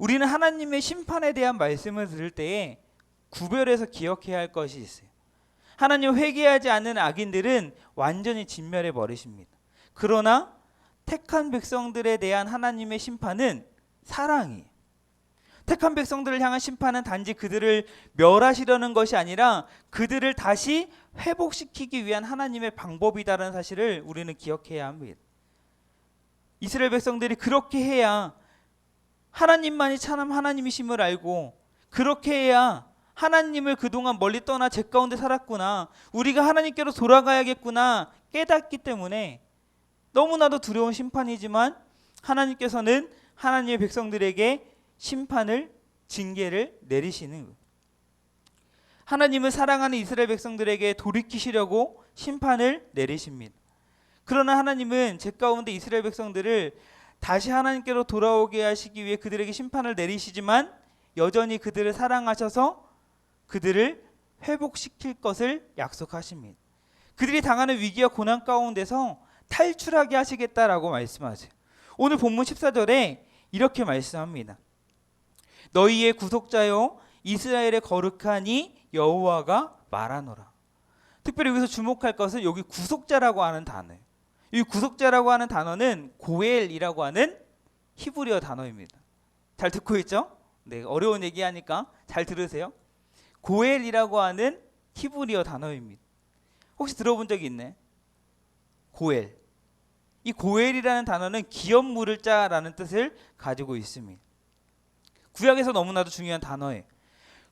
우리는 하나님의 심판에 대한 말씀을 들을 때에 구별해서 기억해야 할 것이 있어요. 하나님 회개하지 않는 악인들은 완전히 진멸해 버리십니다. 그러나 택한 백성들에 대한 하나님의 심판은 사랑이에요. 택한 백성들을 향한 심판은 단지 그들을 멸하시려는 것이 아니라 그들을 다시 회복시키기 위한 하나님의 방법이다라는 사실을 우리는 기억해야 합니다. 이스라엘 백성들이 그렇게 해야 하나님만이 참 하나님이심을 알고 그렇게 해야 하나님을 그동안 멀리 떠나 죄 가운데 살았구나, 우리가 하나님께로 돌아가야겠구나 깨닫기 때문에 너무나도 두려운 심판이지만 하나님께서는 하나님의 백성들에게 심판을 징계를 내리시는 거예요. 하나님은 사랑하는 이스라엘 백성들에게 돌이키시려고 심판을 내리십니다. 그러나 하나님은 죄 가운데 이스라엘 백성들을 다시 하나님께로 돌아오게 하시기 위해 그들에게 심판을 내리시지만 여전히 그들을 사랑하셔서 그들을 회복시킬 것을 약속하십니다. 그들이 당하는 위기와 고난 가운데서 탈출하게 하시겠다라고 말씀하세요. 오늘 본문 14절에 이렇게 말씀합니다. 너희의 구속자여 이스라엘의 거룩하니 여호와가 말하노라. 특별히 여기서 주목할 것은 여기 구속자라고 하는 단어예요. 이 구속자라고 하는 단어는 고엘이라고 하는 히브리어 단어입니다. 잘 듣고 있죠? 네, 어려운 얘기하니까 잘 들으세요. 고엘이라고 하는 히브리어 단어입니다. 혹시 들어본 적이 있나요? 고엘. 이 고엘이라는 단어는 기업 물을 자라는 뜻을 가지고 있습니다. 구약에서 너무나도 중요한 단어예요.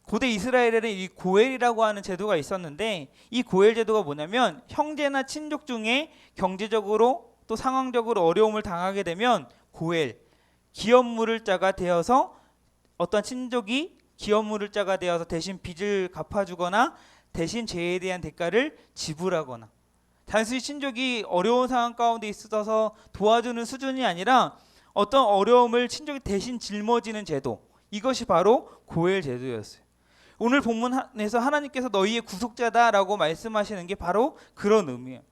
고대 이스라엘에는 이 고엘이라고 하는 제도가 있었는데 이 고엘 제도가 뭐냐면 형제나 친족 중에 경제적으로 또 상황적으로 어려움을 당하게 되면 고엘, 기업 물을 자가 되어서 어떤 친족이 기업 물을 자가 되어서 대신 빚을 갚아주거나 대신 죄에 대한 대가를 지불하거나 단순히 친족이 어려운 상황 가운데 있어서 도와주는 수준이 아니라 어떤 어려움을 친족이 대신 짊어지는 제도, 이것이 바로 고엘 제도였어요. 오늘 본문에서 하나님께서 너희의 구속자다라고 말씀하시는 게 바로 그런 의미예요.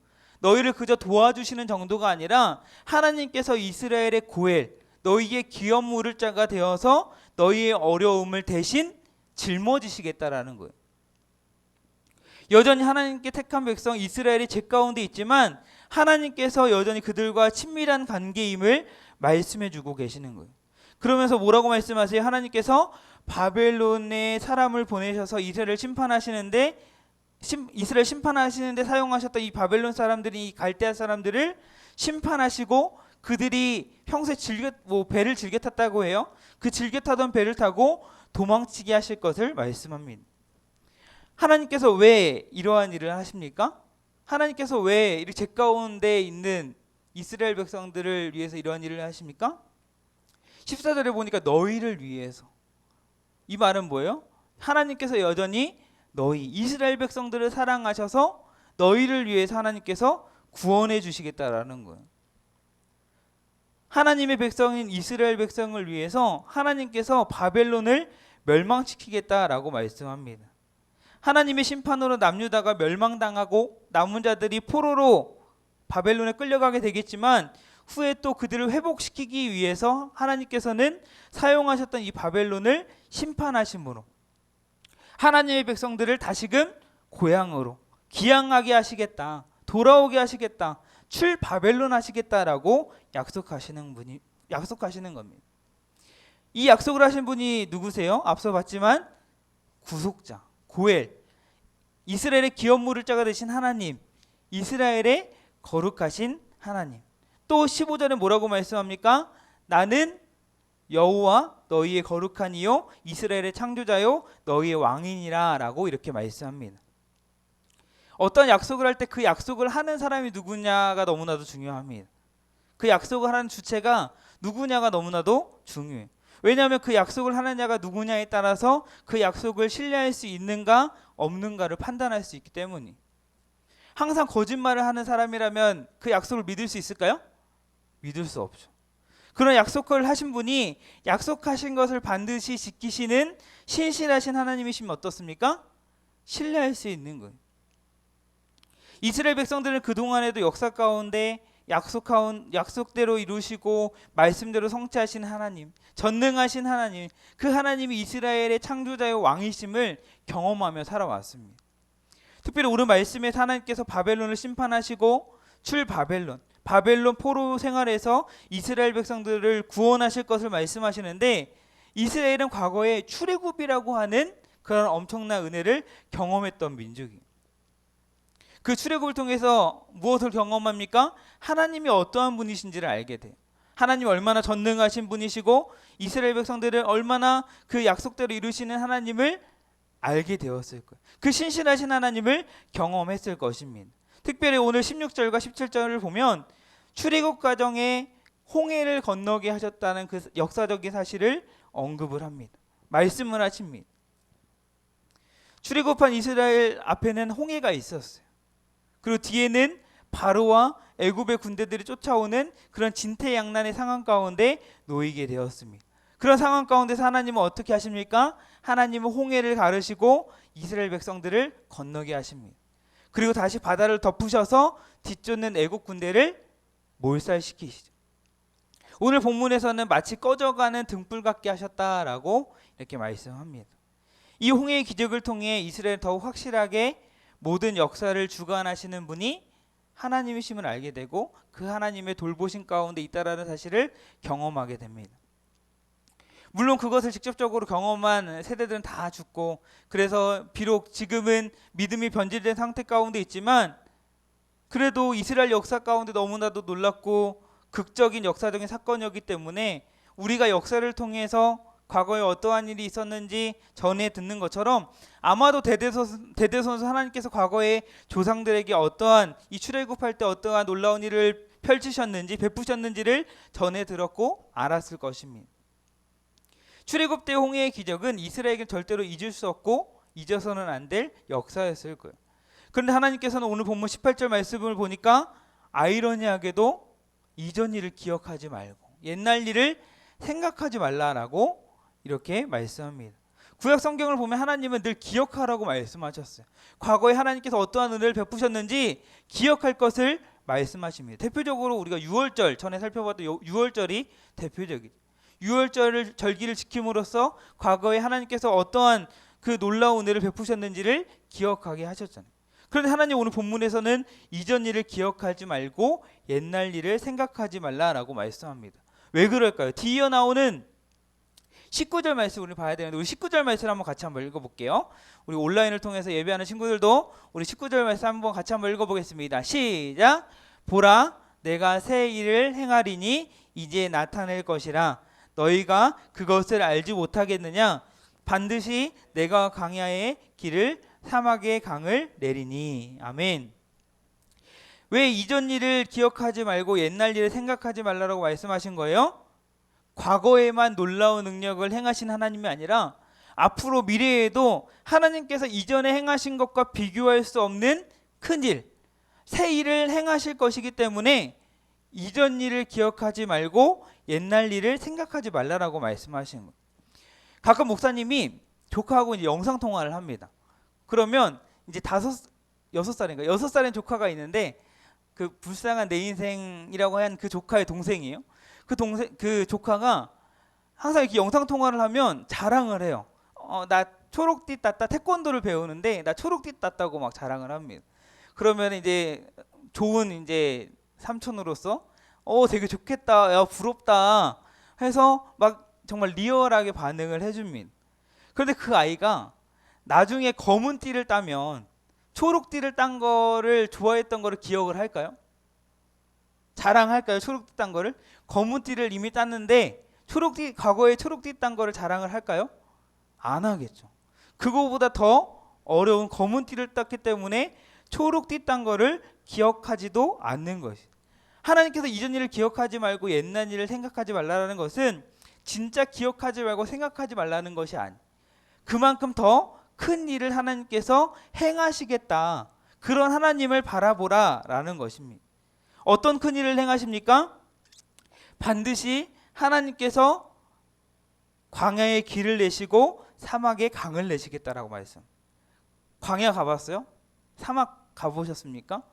너희를 그저 도와주시는 정도가 아니라 하나님께서 이스라엘의 고엘, 너희의 기업 물을 자가 되어서 너희의 어려움을 대신 짊어지시겠다라는 거예요. 여전히 하나님께 택한 백성 이스라엘이 죄 가운데 있지만 하나님께서 여전히 그들과 친밀한 관계임을 말씀해 주고 계시는 거예요. 그러면서 뭐라고 말씀하세요? 하나님께서 바벨론에 사람을 보내셔서 이스라엘 심판하시는데 사용하셨던 이 바벨론 사람들이 이 갈대아 사람들을 심판하시고 그들이 평소에 배를 즐겨 탔다고 해요. 그 즐겨 타던 배를 타고 도망치게 하실 것을 말씀합니다. 하나님께서 왜 이러한 일을 하십니까? 하나님께서 왜 이렇게 죄 가운데 있는 이스라엘 백성들을 위해서 이러한 일을 하십니까? 14절에 보니까 너희를 위해서. 이 말은 뭐예요? 하나님께서 여전히 너희 이스라엘 백성들을 사랑하셔서 너희를 위해서 하나님께서 구원해 주시겠다라는 거예요. 하나님의 백성인 이스라엘 백성을 위해서 하나님께서 바벨론을 멸망시키겠다라고 말씀합니다. 하나님의 심판으로 남유다가 멸망당하고 남은 자들이 포로로 바벨론에 끌려가게 되겠지만 후에 또 그들을 회복시키기 위해서 하나님께서는 사용하셨던 이 바벨론을 심판하심으로 하나님의 백성들을 다시금 고향으로 귀향하게 하시겠다, 돌아오게 하시겠다, 출 바벨론 하시겠다라고 약속하시는 겁니다. 이 약속을 하신 분이 누구세요? 앞서 봤지만 구속자, 고엘, 이스라엘의 기업 물을 자가 되신 하나님, 이스라엘의 거룩하신 하나님. 또 15절에 뭐라고 말씀합니까? 나는 여호와 너희의 거룩한 이요 이스라엘의 창조자요 너희의 왕이니라 라고 이렇게 말씀합니다. 어떤 약속을 할 때 그 약속을 하는 사람이 누구냐가 너무나도 중요합니다. 그 약속을 하는 주체가 누구냐가 너무나도 중요해요. 왜냐하면 그 약속을 하는 자가 누구냐에 따라서 그 약속을 신뢰할 수 있는가 없는가를 판단할 수 있기 때문이. 항상 거짓말을 하는 사람이라면 그 약속을 믿을 수 있을까요? 믿을 수 없죠. 그런 약속을 하신 분이 약속하신 것을 반드시 지키시는 신실하신 하나님이시면 어떻습니까? 신뢰할 수 있는 거예요. 이스라엘 백성들은 그동안에도 역사 가운데 약속대로 이루시고 말씀대로 성취하신 하나님, 전능하신 하나님, 그 하나님이 이스라엘의 창조자의 왕이심을 경험하며 살아왔습니다. 특별히 오늘 말씀에 하나님께서 바벨론을 심판하시고 출 바벨론 포로 생활에서 이스라엘 백성들을 구원하실 것을 말씀하시는데 이스라엘은 과거에 출애굽이라고 하는 그런 엄청난 은혜를 경험했던 민족이에요. 그 출애굽을 통해서 무엇을 경험합니까? 하나님이 어떠한 분이신지를 알게 돼요. 하나님이 얼마나 전능하신 분이시고 이스라엘 백성들을 얼마나 그 약속대로 이루시는 하나님을 알게 되었을 거예요. 그 신실하신 하나님을 경험했을 것입니다. 특별히 오늘 16절과 17절을 보면 출애굽 과정에 홍해를 건너게 하셨다는 그 역사적인 사실을 언급을 합니다. 말씀을 하십니다. 출애굽한 이스라엘 앞에는 홍해가 있었어요. 그리고 뒤에는 바로와 애굽의 군대들이 쫓아오는 그런 진퇴양난의 상황 가운데 놓이게 되었습니다. 그런 상황 가운데서 하나님은 어떻게 하십니까? 하나님은 홍해를 가르시고 이스라엘 백성들을 건너게 하십니다. 그리고 다시 바다를 덮으셔서 뒤쫓는 애국 군대를 몰살시키시죠. 오늘 본문에서는 마치 꺼져가는 등불 같게 하셨다라고 이렇게 말씀합니다. 이 홍해의 기적을 통해 이스라엘 더욱 확실하게 모든 역사를 주관하시는 분이 하나님이심을 알게 되고 그 하나님의 돌보심 가운데 있다라는 사실을 경험하게 됩니다. 물론 그것을 직접적으로 경험한 세대들은 다 죽고 그래서 비록 지금은 믿음이 변질된 상태 가운데 있지만 그래도 이스라엘 역사 가운데 너무나도 놀랍고 극적인 역사적인 사건이었기 때문에 우리가 역사를 통해서 과거에 어떠한 일이 있었는지 전해 듣는 것처럼 아마도 대대손손 하나님께서 과거에 조상들에게 어떠한 이 출애굽할 때 어떠한 놀라운 일을 펼치셨는지 베푸셨는지를 전해 들었고 알았을 것입니다. 출애굽 때 홍해의 기적은 이스라엘에게 절대로 잊을 수 없고 잊어서는 안 될 역사였을 거예요. 그런데 하나님께서는 오늘 본문 18절 말씀을 보니까 아이러니하게도 이전 일을 기억하지 말고 옛날 일을 생각하지 말라라고 이렇게 말씀합니다. 구약 성경을 보면 하나님은 늘 기억하라고 말씀하셨어요. 과거에 하나님께서 어떠한 은혜를 베푸셨는지 기억할 것을 말씀하십니다. 대표적으로 우리가 유월절 전에 살펴봤던 유월절이 대표적이죠. 유월절 절기를 지킴으로써 과거에 하나님께서 어떠한 그 놀라운 은혜를 베푸셨는지를 기억하게 하셨잖아요. 그런데 하나님 오늘 본문에서는 이전 일을 기억하지 말고 옛날 일을 생각하지 말라라고 말씀합니다. 왜 그럴까요? 뒤이어 나오는 19절 말씀 우리 봐야 되는데 우리 19절 말씀을 같이 한번 읽어볼게요. 우리 온라인을 통해서 예배하는 친구들도 우리 19절 말씀 한번 같이 한번 읽어보겠습니다. 시작. 보라 내가 새 일을 행하리니 이제 나타낼 것이라 너희가 그것을 알지 못하겠느냐 반드시 내가 광야의 길을 사막의 강을 내리니. 아멘. 왜 이전 일을 기억하지 말고 옛날 일을 생각하지 말라고 말씀하신 거예요? 과거에만 놀라운 능력을 행하신 하나님이 아니라 앞으로 미래에도 하나님께서 이전에 행하신 것과 비교할 수 없는 큰 일, 새 일을 행하실 것이기 때문에 이전 일을 기억하지 말고 옛날 일을 생각하지 말라라고 말씀하시는 거예요. 가끔 목사님이 조카하고 이제 영상 통화를 합니다. 그러면 이제 6살인 조카가 있는데 그 불쌍한 내 인생이라고 한 그 조카의 동생이에요. 그 조카가 항상 이렇게 영상 통화를 하면 자랑을 해요. 나 초록띠 땄다. 태권도를 배우는데 나 초록띠 땄다고 막 자랑을 합니다. 그러면 이제 좋은 이제 삼촌으로서 되게 좋겠다. 야 부럽다. 해서 막 정말 리얼하게 반응을 해줍니다. 그런데 그 아이가 나중에 검은 띠를 따면 초록띠를 딴 거를 좋아했던 거를 기억을 할까요? 자랑할까요? 초록띠 딴 거를? 검은 띠를 이미 땄는데 과거에 초록띠 딴 거를 자랑을 할까요? 안 하겠죠. 그거보다 더 어려운 검은 띠를 땄기 때문에 초록띠 딴 거를 기억하지도 않는 것이. 하나님께서 이전 일을 기억하지 말고 옛날 일을 생각하지 말라는 것은 진짜 기억하지 말고 생각하지 말라는 것이 아니. 그만큼 더 큰 일을 하나님께서 행하시겠다. 그런 하나님을 바라보라라는 것입니다. 어떤 큰 일을 행하십니까? 반드시 하나님께서 광야의 길을 내시고 사막의 강을 내시겠다라고 말씀. 광야 가봤어요? 사막 가보셨습니까?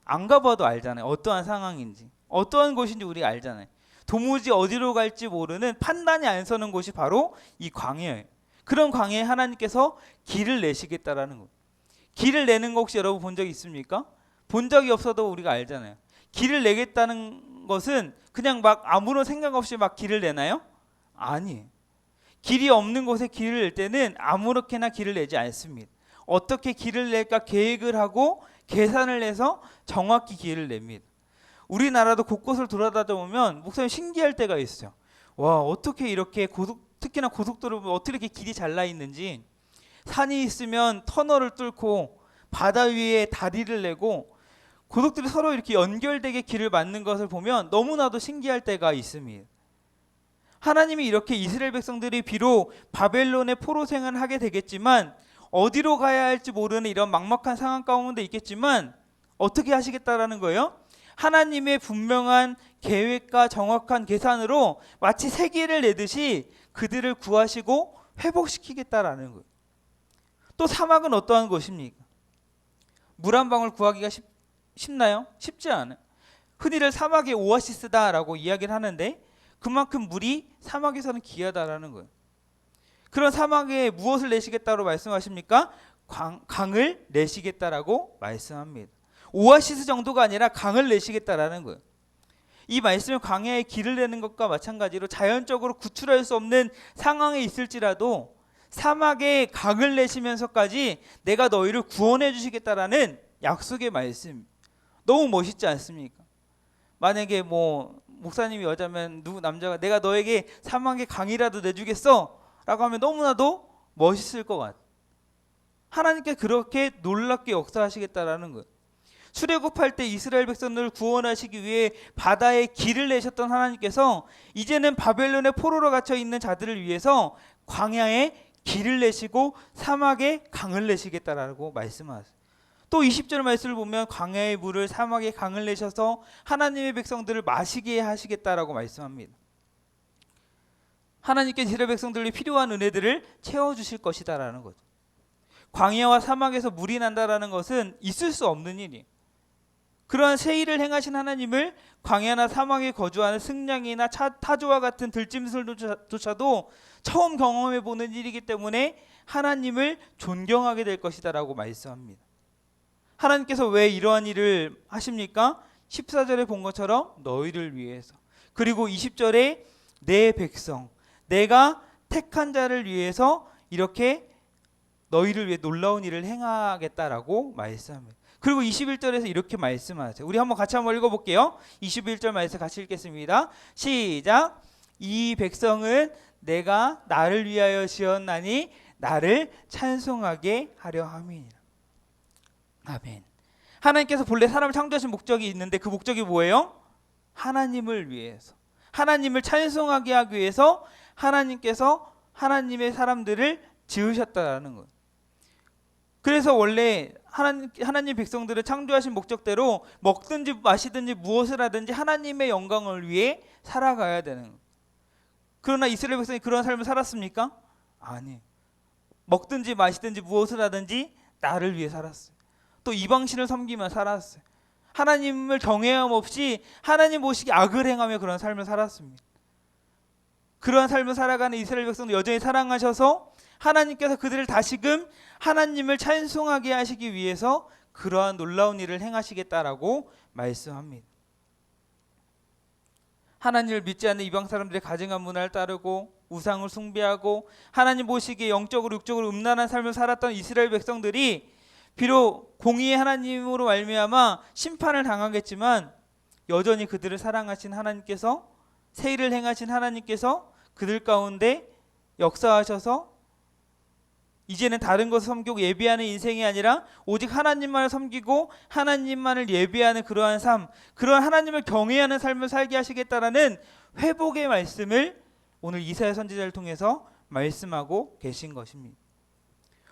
안 가봐도 알잖아요. 어떠한 상황인지, 어떠한 곳인지 우리가 알잖아요. 도무지 어디로 갈지 모르는 판단이 안 서는 곳이 바로 이 광야예요. 그런 광야에 하나님께서 길을 내시겠다라는 것. 길을 내는 거 혹시 여러분 본 적 있습니까? 본 적이 없어도 우리가 알잖아요. 길을 내겠다는 것은 그냥 막 아무런 생각 없이 막 길을 내나요? 아니에요. 길이 없는 곳에 길을 낼 때는 아무렇게나 길을 내지 않습니다. 어떻게 길을 낼까 계획을 하고 계산을 해서 정확히 길을 냅니다. 우리나라도 곳곳을 돌아다니다 보면 목사님 신기할 때가 있어요. 와, 어떻게 이렇게 특히나 고속도로 어떻게 이렇게 길이 잘 나 있는지. 산이 있으면 터널을 뚫고 바다 위에 다리를 내고 고속들이 서로 이렇게 연결되게 길을 만든 것을 보면 너무나도 신기할 때가 있습니다. 하나님이 이렇게 이스라엘 백성들이 비록 바벨론의 포로 생활을 하게 되겠지만 어디로 가야 할지 모르는 이런 막막한 상황 가운데 있겠지만 어떻게 하시겠다라는 거예요? 하나님의 분명한 계획과 정확한 계산으로 마치 새길을 내듯이 그들을 구하시고 회복시키겠다라는 거예요. 또 사막은 어떠한 곳입니까? 물 한 방울 구하기가 쉽나요? 쉽지 않아요. 흔히들 사막의 오아시스다라고 이야기를 하는데 그만큼 물이 사막에서는 귀하다라는 거예요. 그런 사막에 무엇을 내시겠다고 말씀하십니까? 강을 내시겠다라고 말씀합니다. 오아시스 정도가 아니라 강을 내시겠다라는 거예요. 이 말씀은 광야에 길을 내는 것과 마찬가지로 자연적으로 구출할 수 없는 상황에 있을지라도 사막에 강을 내시면서까지 내가 너희를 구원해 주시겠다라는 약속의 말씀. 너무 멋있지 않습니까? 만약에 뭐 목사님이 여자면 남자가 내가 너에게 사막의 강이라도 내주겠어 라고 하면 너무나도 멋있을 것 같아요. 하나님께 그렇게 놀랍게 역사하시겠다라는 거예요. 출애굽할 때 이스라엘 백성들을 구원하시기 위해 바다에 길을 내셨던 하나님께서 이제는 바벨론의 포로로 갇혀 있는 자들을 위해서 광야에 길을 내시고 사막에 강을 내시겠다라고 말씀하세요. 또 20절 말씀을 보면 광야의 물을 사막에 강을 내셔서 하나님의 백성들을 마시게 하시겠다라고 말씀합니다. 하나님께 이스라엘 백성들이 필요한 은혜들을 채워주실 것이다라는 거죠. 광야와 사막에서 물이 난다라는 것은 있을 수 없는 일이에요. 그러한 새 일을 행하신 하나님을 광야나 사막에 거주하는 승냥이나 타조와 같은 들짐승조차도 처음 경험해보는 일이기 때문에 하나님을 존경하게 될 것이다라고 말씀합니다. 하나님께서 왜 이러한 일을 하십니까? 14절에 본 것처럼 너희를 위해서, 그리고 20절에 내 백성, 내가 택한 자를 위해서 이렇게 너희를 위해 놀라운 일을 행하겠다라고 말씀합니다. 그리고 21절에서 이렇게 말씀하세요. 우리 한번 같이 한번 읽어볼게요. 21절 말씀 같이 읽겠습니다. 시작. 이 백성은 내가 나를 위하여 지었나니 나를 찬송하게 하려 함이니라. 아멘. 하나님께서 본래 사람을 창조하신 목적이 있는데 그 목적이 뭐예요? 하나님을 위해서, 하나님을 찬송하게 하기 위해서 하나님께서 하나님의 사람들을 지으셨다라는 거예요. 그래서 원래 하나님 백성들을 창조하신 목적대로 먹든지 마시든지 무엇을 하든지 하나님의 영광을 위해 살아가야 되는 거예요. 그러나 이스라엘 백성이 그런 삶을 살았습니까? 아니. 먹든지 마시든지 무엇을 하든지 나를 위해 살았어요. 또 이방신을 섬기며 살았어요. 하나님을 경외함 없이 하나님 보시기 악을 행하며 그런 삶을 살았습니다. 그러한 삶을 살아가는 이스라엘 백성도 여전히 사랑하셔서 하나님께서 그들을 다시금 하나님을 찬송하게 하시기 위해서 그러한 놀라운 일을 행하시겠다라고 말씀합니다. 하나님을 믿지 않는 이방 사람들의 가증한 문화를 따르고 우상을 숭배하고 하나님 보시기에 영적으로 육적으로 음란한 삶을 살았던 이스라엘 백성들이 비록 공의의 하나님으로 말미암아 심판을 당하겠지만 여전히 그들을 사랑하신 하나님께서 새 일을 행하신 하나님께서 그들 가운데 역사하셔서 이제는 다른 것을 섬기고 예배하는 인생이 아니라 오직 하나님만을 섬기고 하나님만을 예배하는 그러한 삶, 그러한 하나님을 경외하는 삶을 살게 하시겠다라는 회복의 말씀을 오늘 이사야 선지자를 통해서 말씀하고 계신 것입니다.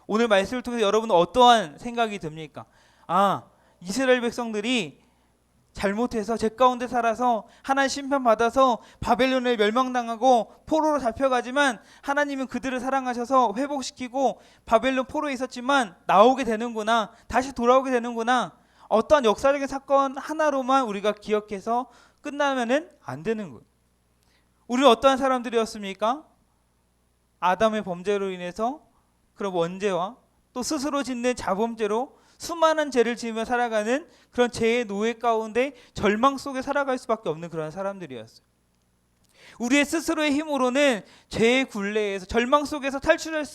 오늘 말씀을 통해서 여러분은 어떠한 생각이 듭니까? 아, 이스라엘 백성들이 잘못해서 제 가운데 살아서 하나님 심판받아서 바벨론에 멸망당하고 포로로 잡혀가지만 하나님은 그들을 사랑하셔서 회복시키고 바벨론 포로에 있었지만 나오게 되는구나, 다시 돌아오게 되는구나, 어떠한 역사적인 사건 하나로만 우리가 기억해서 끝나면은 안 되는 거예요. 우리는 어떠한 사람들이었습니까? 아담의 범죄로 인해서 그런 원죄와 또 스스로 짓는 자범죄로 수많은 죄를 지으며 살아가는 그런 죄의 노예 가운데 절망 속에 살아갈 수밖에 없는 그런 사람들이었어요. 우리의 스스로의 힘으로는 죄의 굴레에서 절망 속에서 탈출할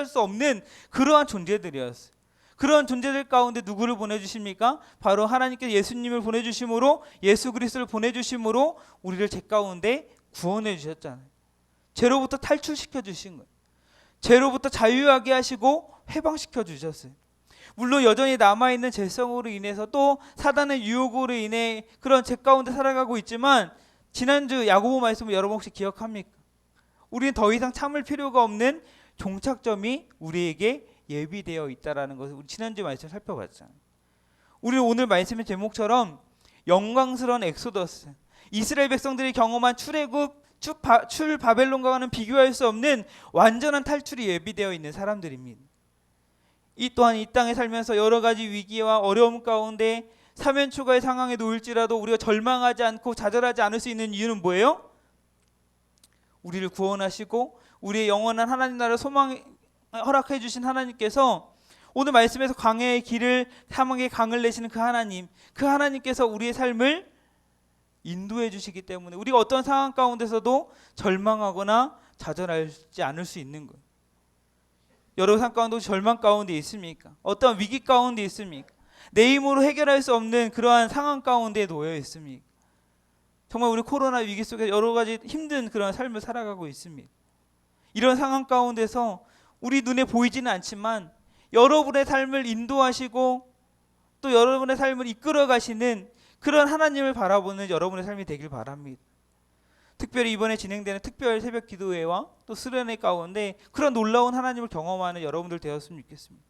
수 없는 그러한 존재들이었어요. 그런 존재들 가운데 누구를 보내주십니까? 바로 하나님께서 예수님을 보내주심으로, 예수 그리스도를 보내주심으로 우리를 죄 가운데 구원해 주셨잖아요. 죄로부터 탈출시켜 주신 거예요. 죄로부터 자유하게 하시고 해방시켜 주셨어요. 물론 여전히 남아있는 죄성으로 인해서 또 사단의 유혹으로 인해 그런 죄 가운데 살아가고 있지만 지난주 야고보 말씀을 여러분 혹시 기억합니까? 우리는 더 이상 참을 필요가 없는 종착점이 우리에게 예비되어 있다는 것을 우리 지난주 말씀 살펴봤잖아요. 우리는 오늘 말씀의 제목처럼 영광스러운 엑소더스, 이스라엘 백성들이 경험한 출애굽, 출 바벨론과는 비교할 수 없는 완전한 탈출이 예비되어 있는 사람들입니다. 이 또한 이 땅에 살면서 여러 가지 위기와 어려움 가운데 사면초가의 상황에 놓일지라도 우리가 절망하지 않고 좌절하지 않을 수 있는 이유는 뭐예요? 우리를 구원하시고 우리의 영원한 하나님 나라를 소망 허락해 주신 하나님께서 오늘 말씀에서 광야의 길을 사막의 강을 내시는 그 하나님께서 우리의 삶을 인도해 주시기 때문에 우리가 어떤 상황 가운데서도 절망하거나 좌절하지 않을 수 있는 거예요. 여러분 삶 가운데 절망 가운데 있습니까? 어떤 위기 가운데 있습니까? 내 힘으로 해결할 수 없는 그러한 상황 가운데 놓여 있습니까? 정말 우리 코로나 위기 속에 여러 가지 힘든 그런 삶을 살아가고 있습니다. 이런 상황 가운데서 우리 눈에 보이지는 않지만 여러분의 삶을 인도하시고 또 여러분의 삶을 이끌어 가시는 그런 하나님을 바라보는 여러분의 삶이 되길 바랍니다. 특별히 이번에 진행되는 특별 새벽 기도회와 또 수련회 가운데 그런 놀라운 하나님을 경험하는 여러분들 되었으면 좋겠습니다.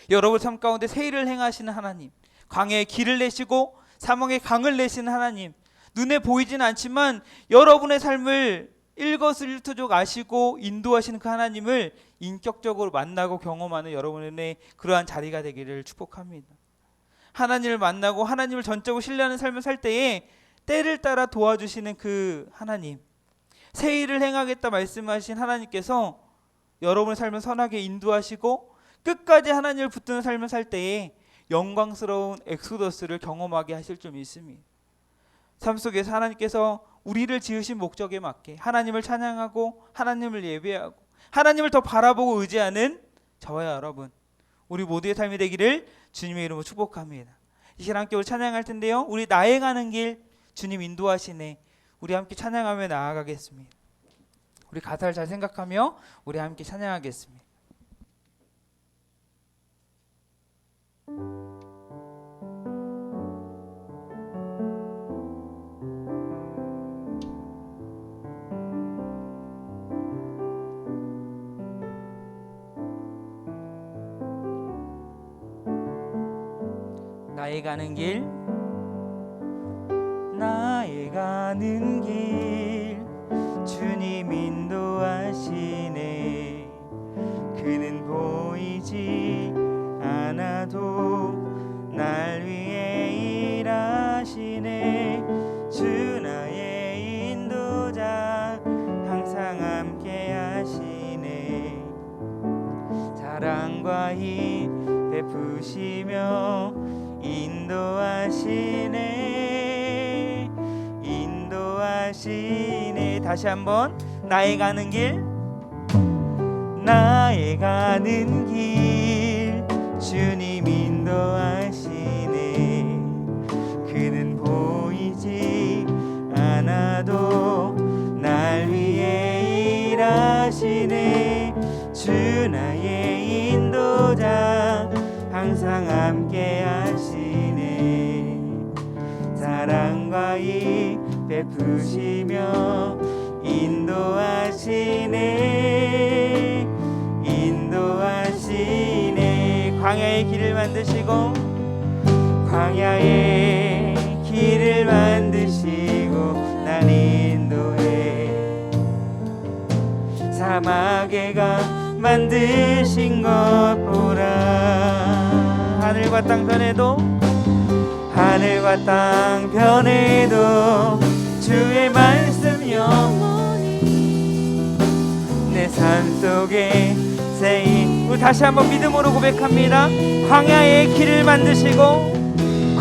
여러분 삶 가운데 새 일을 행하시는 하나님, 광야에 길을 내시고 사막에 강을 내시는 하나님, 눈에 보이지는 않지만 여러분의 삶을 일거수일투족 아시고 인도하시는 그 하나님을 인격적으로 만나고 경험하는 여러분의 그러한 자리가 되기를 축복합니다. 하나님을 만나고 하나님을 전적으로 신뢰하는 삶을 살 때에 때를 따라 도와주시는 그 하나님, 새 일을 행하겠다 말씀하신 하나님께서 여러분의 삶을 선하게 인도하시고 끝까지 하나님을 붙드는 삶을 살 때에 영광스러운 엑소더스를 경험하게 하실 줄 믿습니다. 삶 속에서 하나님께서 우리를 지으신 목적에 맞게 하나님을 찬양하고 하나님을 예배하고 하나님을 더 바라보고 의지하는 저와 여러분, 우리 모두의 삶이 되기를 주님의 이름으로 축복합니다. 이 시간 함께 우리 찬양할 텐데요, 우리 나의 가는 길 주님 인도하시네, 우리 함께 찬양하며 나아가겠습니다. 우리 가사를 잘 생각하며 우리 함께 찬양하겠습니다. 나의 가는 길, 나의 가는 길 주님 인도하시네. 그는 보이지 않아도 날 위해 일하시네. 주 나의 인도자 항상 함께 하시네. 사랑과 힘 베푸시며 인도하시네. 인도하시네. 다시 한번. 나의 가는 길, 나의 가는 길 주님 인도하시네. 그는 보이지 않아도 날 위해 일하시네. 주 나의 인도자 항상 함께 하시네. 사랑과 이 베푸시며 인도하시네. 인도하시네. 광야의 길을 만드시고 광야의 길을 만드시고 날 인도해. 사막에 가 만드신 것 보라. 하늘과 땅 변해도 하늘과 땅 변해도 주의 말씀 영원히 내 삶 속에 세임. 우리 다시 한번 믿음으로 고백합니다. 광야의 길을 만드시고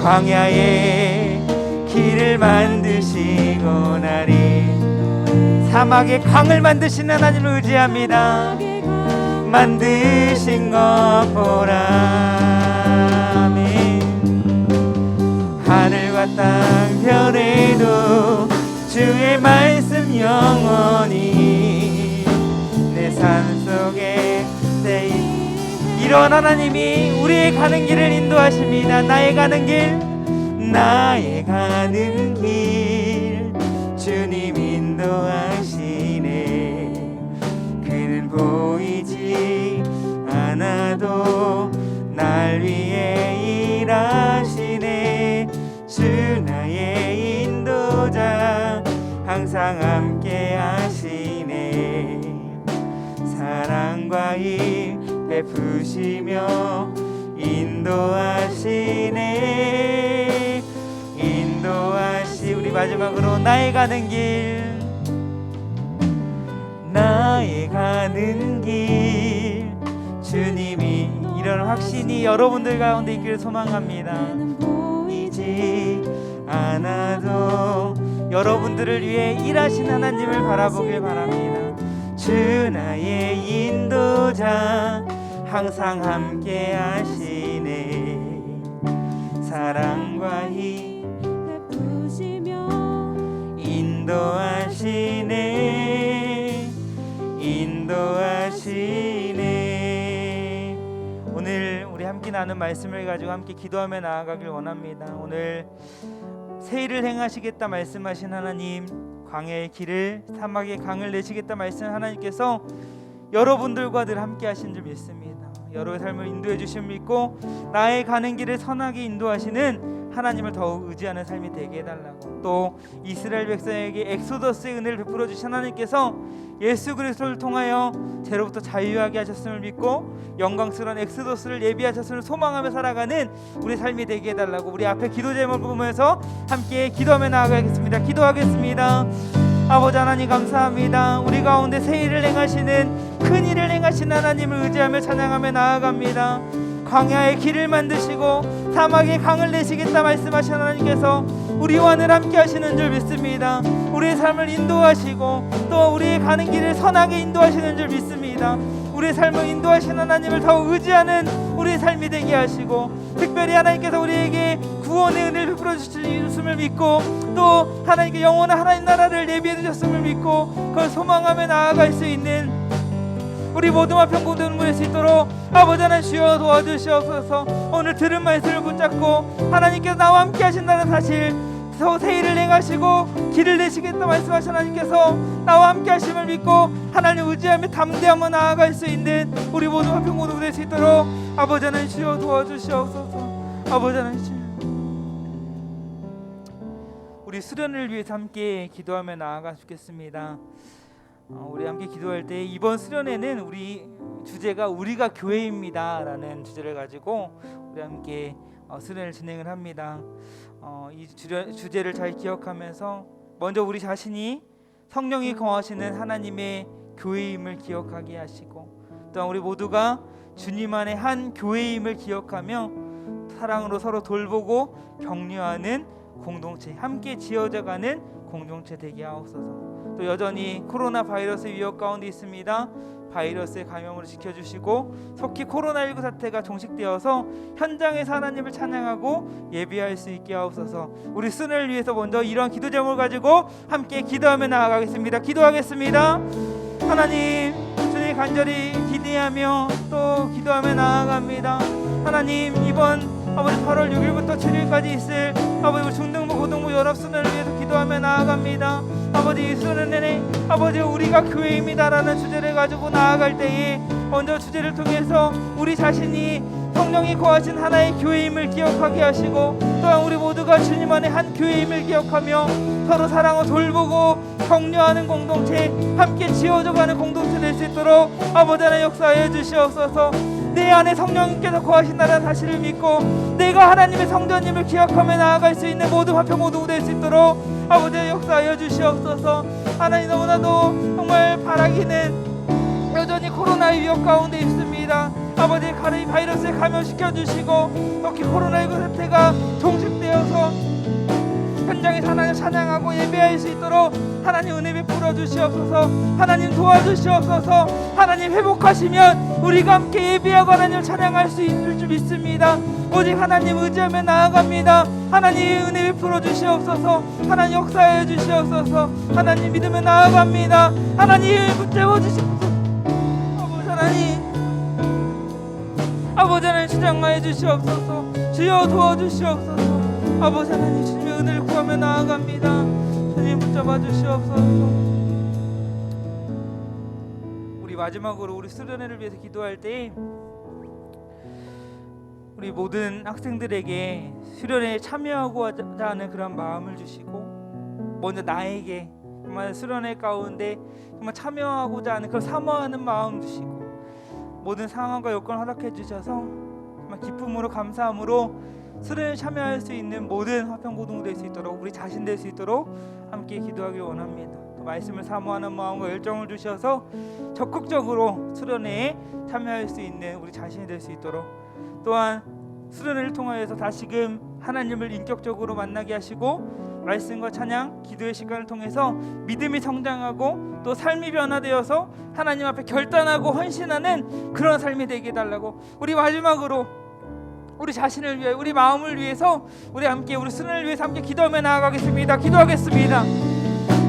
광야의 길을 만드시고 나리 사막의 강을 만드신 하나님을 의지합니다. 만드신 것 보라. 아멘. 하늘과 땅 변해도 주의 말씀 영원히 내 삶 속에 세임. 이런 하나님이 우리의 가는 길을 인도하십니다. 나의 가는 길, 나의 가는 길 주님 인도하시네. 그는 보이지 않아도 날 위해 일하시네. 주 나의 인도자 항상 함께 하시네. 사랑과 힘 베푸시며 인도하시네. 인도하시. 우리 마지막으로 나의 가는 길, 나의 가는 길 주님이 이런 확신이 여러분들 가운데 있기를 소망합니다. 보이지 않아도 여러분들을 위해 일하신 하나님을 바라보길 바랍니다. 주 나의 인도자 항상 함께 하시네. 사랑과 힘 베푸시며 인도하시네. 인도하시네. 오늘 우리 함께 나눈 말씀을 가지고 함께 기도하며 나아가길 원합니다. 오늘 새 일을 행하시겠다 말씀하신 하나님, 광야의 길을 사막의 강을 내시겠다 말씀하신 하나님께서 여러분들과 늘 함께 하신 줄 믿습니다. 여러의 삶을 인도해 주심을 믿고 나의 가는 길을 선하게 인도하시는 하나님을 더욱 의지하는 삶이 되게 해달라고, 또 이스라엘 백성에게 엑소더스의 은혜를 베풀어 주신 하나님께서 예수 그리스도를 통하여 죄로부터 자유하게 하셨음을 믿고 영광스러운 엑소더스를 예비하셨음을 소망하며 살아가는 우리 삶이 되게 해달라고, 우리 앞에 기도 제목을 보면서 함께 기도하며 나아가겠습니다. 기도하겠습니다. 아버지 하나님 감사합니다. 우리 가운데 새 일을 행하시는, 큰 일을 행하시는 하나님을 의지하며 찬양하며 나아갑니다. 광야의 길을 만드시고 사막에 강을 내시겠다 말씀하신 하나님께서 우리와 늘 함께 하시는 줄 믿습니다. 우리의 삶을 인도하시고 또 우리의 가는 길을 선하게 인도하시는 줄 믿습니다. 우리의 삶을 인도하시는 하나님을 더욱 의지하는 우리의 삶이 되게 하시고, 특별히 하나님께서 우리에게 구원의 은혜를 베풀어 주셨음을 믿고 또 하나님께 영원한 하나님 나라를 예비해 주셨음을 믿고 그걸 소망하며 나아갈 수 있는 우리 모두와 평공된 무될 수 있도록 아버지 하나님 주여 도와주시옵소서. 오늘 들은 말씀을 붙잡고 하나님께서 나와 함께 하신다는 사실, 새 일을 행하시고 길을 내시겠다 말씀하신 하나님께서 나와 함께 하심을 믿고 하나님 의지하며 담대하며 나아갈 수 있는 우리 모두와 평공된 무될 수 있도록 아버지 하나님 주여 도와주시옵소서. 아버지 하나님 주여, 우리 수련을 위해서 함께 기도하며 나아가 주겠습니다. 우리 함께 기도할 때 이번 수련회는 우리 주제가 우리가 교회입니다 라는 주제를 가지고 우리 함께 수련을 진행을 합니다. 이 주제를 잘 기억하면서 먼저 우리 자신이 성령이 거하시는 하나님의 교회임을 기억하게 하시고, 또한 우리 모두가 주님 안에 한 교회임을 기억하며 사랑으로 서로 돌보고 격려하는 공동체, 함께 지어져가는 공동체 되게 하옵소서. 또 여전히 코로나 바이러스 위협 가운데 있습니다. 바이러스의 감염으로 지켜주시고 속히 코로나19 사태가 종식되어서 현장에서 하나님을 찬양하고 예배할 수 있게 하옵소서. 우리 수련을 위해서 먼저 이러한 기도 제목을 가지고 함께 기도하며 나아가겠습니다. 기도하겠습니다. 하나님, 주님 간절히 기대하며 또 기도하며 나아갑니다. 하나님, 이번 아버지 8월 6일부터 7일까지 있을 아버지 중등부 고등부 연합수련을 위해서 기도하며 나아갑니다. 아버지 이 수련 내내 아버지 우리가 교회입니다라는 주제를 가지고 나아갈 때에 먼저 주제를 통해서 우리 자신이 성령이 거하신 하나의 교회임을 기억하게 하시고, 또한 우리 모두가 주님 안에 한 교회임을 기억하며 서로 사랑을 돌보고 격려하는 공동체, 함께 지어져가는 공동체 될 수 있도록 아버지 하나님 역사하여 주시옵소서. 내 안에 성령님께서 거하신다는 사실을 믿고 내가 하나님의 성전임을 기억하며 나아갈 수 있는 모든 화평 모두 될 수 있도록 아버지 역사하여 주시옵소서. 하나님, 너무나도 정말 바라기는 여전히 코로나의 위협 가운데 있습니다. 아버지 바이러스에 감염시켜 주시고 특히 코로나19 사태가 종식되어서 현장에서 하나님 찬양하고 예배할 수 있도록 하나님 은혜 베풀어 주시옵소서. 하나님 도와주시옵소서. 하나님 회복하시면 우리가 함께 예배하고 하나님을 찬양할 수 있을 줄 믿습니다. 오직 하나님 의지하며 나아갑니다. 하나님 은혜 베풀어 주시옵소서. 하나님 역사해 주시옵소서. 하나님 믿으며 나아갑니다. 하나님 붙잡아 주시옵소서. 아버지 하나님 주장하여 주시옵소서. 주여 도와주시옵소서. 아버지 하나님 주님의 은혜를 구하며 나아갑니다. 주님 붙잡아 주시옵소서. 우리 마지막으로 우리 수련회를 위해서 기도할 때 우리 모든 학생들에게 수련회에 참여하고자 하는 그런 마음을 주시고, 먼저 나에게 정말 수련회 가운데 정말 참여하고자 하는 그런 사모하는 마음 주시고, 모든 상황과 여건을 허락해 주셔서 정말 기쁨으로 감사함으로 수련회에 참여할 수 있는 모든 화평고등부 될 수 있도록, 우리 자신 될 수 있도록 함께 기도하길 원합니다. 또 말씀을 사모하는 마음과 열정을 주셔서 적극적으로 수련회에 참여할 수 있는 우리 자신이 될 수 있도록, 또한 수련회를 통하여서 다시금 하나님을 인격적으로 만나게 하시고 말씀과 찬양, 기도의 시간을 통해서 믿음이 성장하고 또 삶이 변화되어서 하나님 앞에 결단하고 헌신하는 그런 삶이 되게 해달라고, 우리 마지막으로 우리 자신을 위해, 우리 마음을 위해서 우리 함께 우리 수련을 위해서 함께 기도하며 나아가겠습니다. 기도하겠습니다.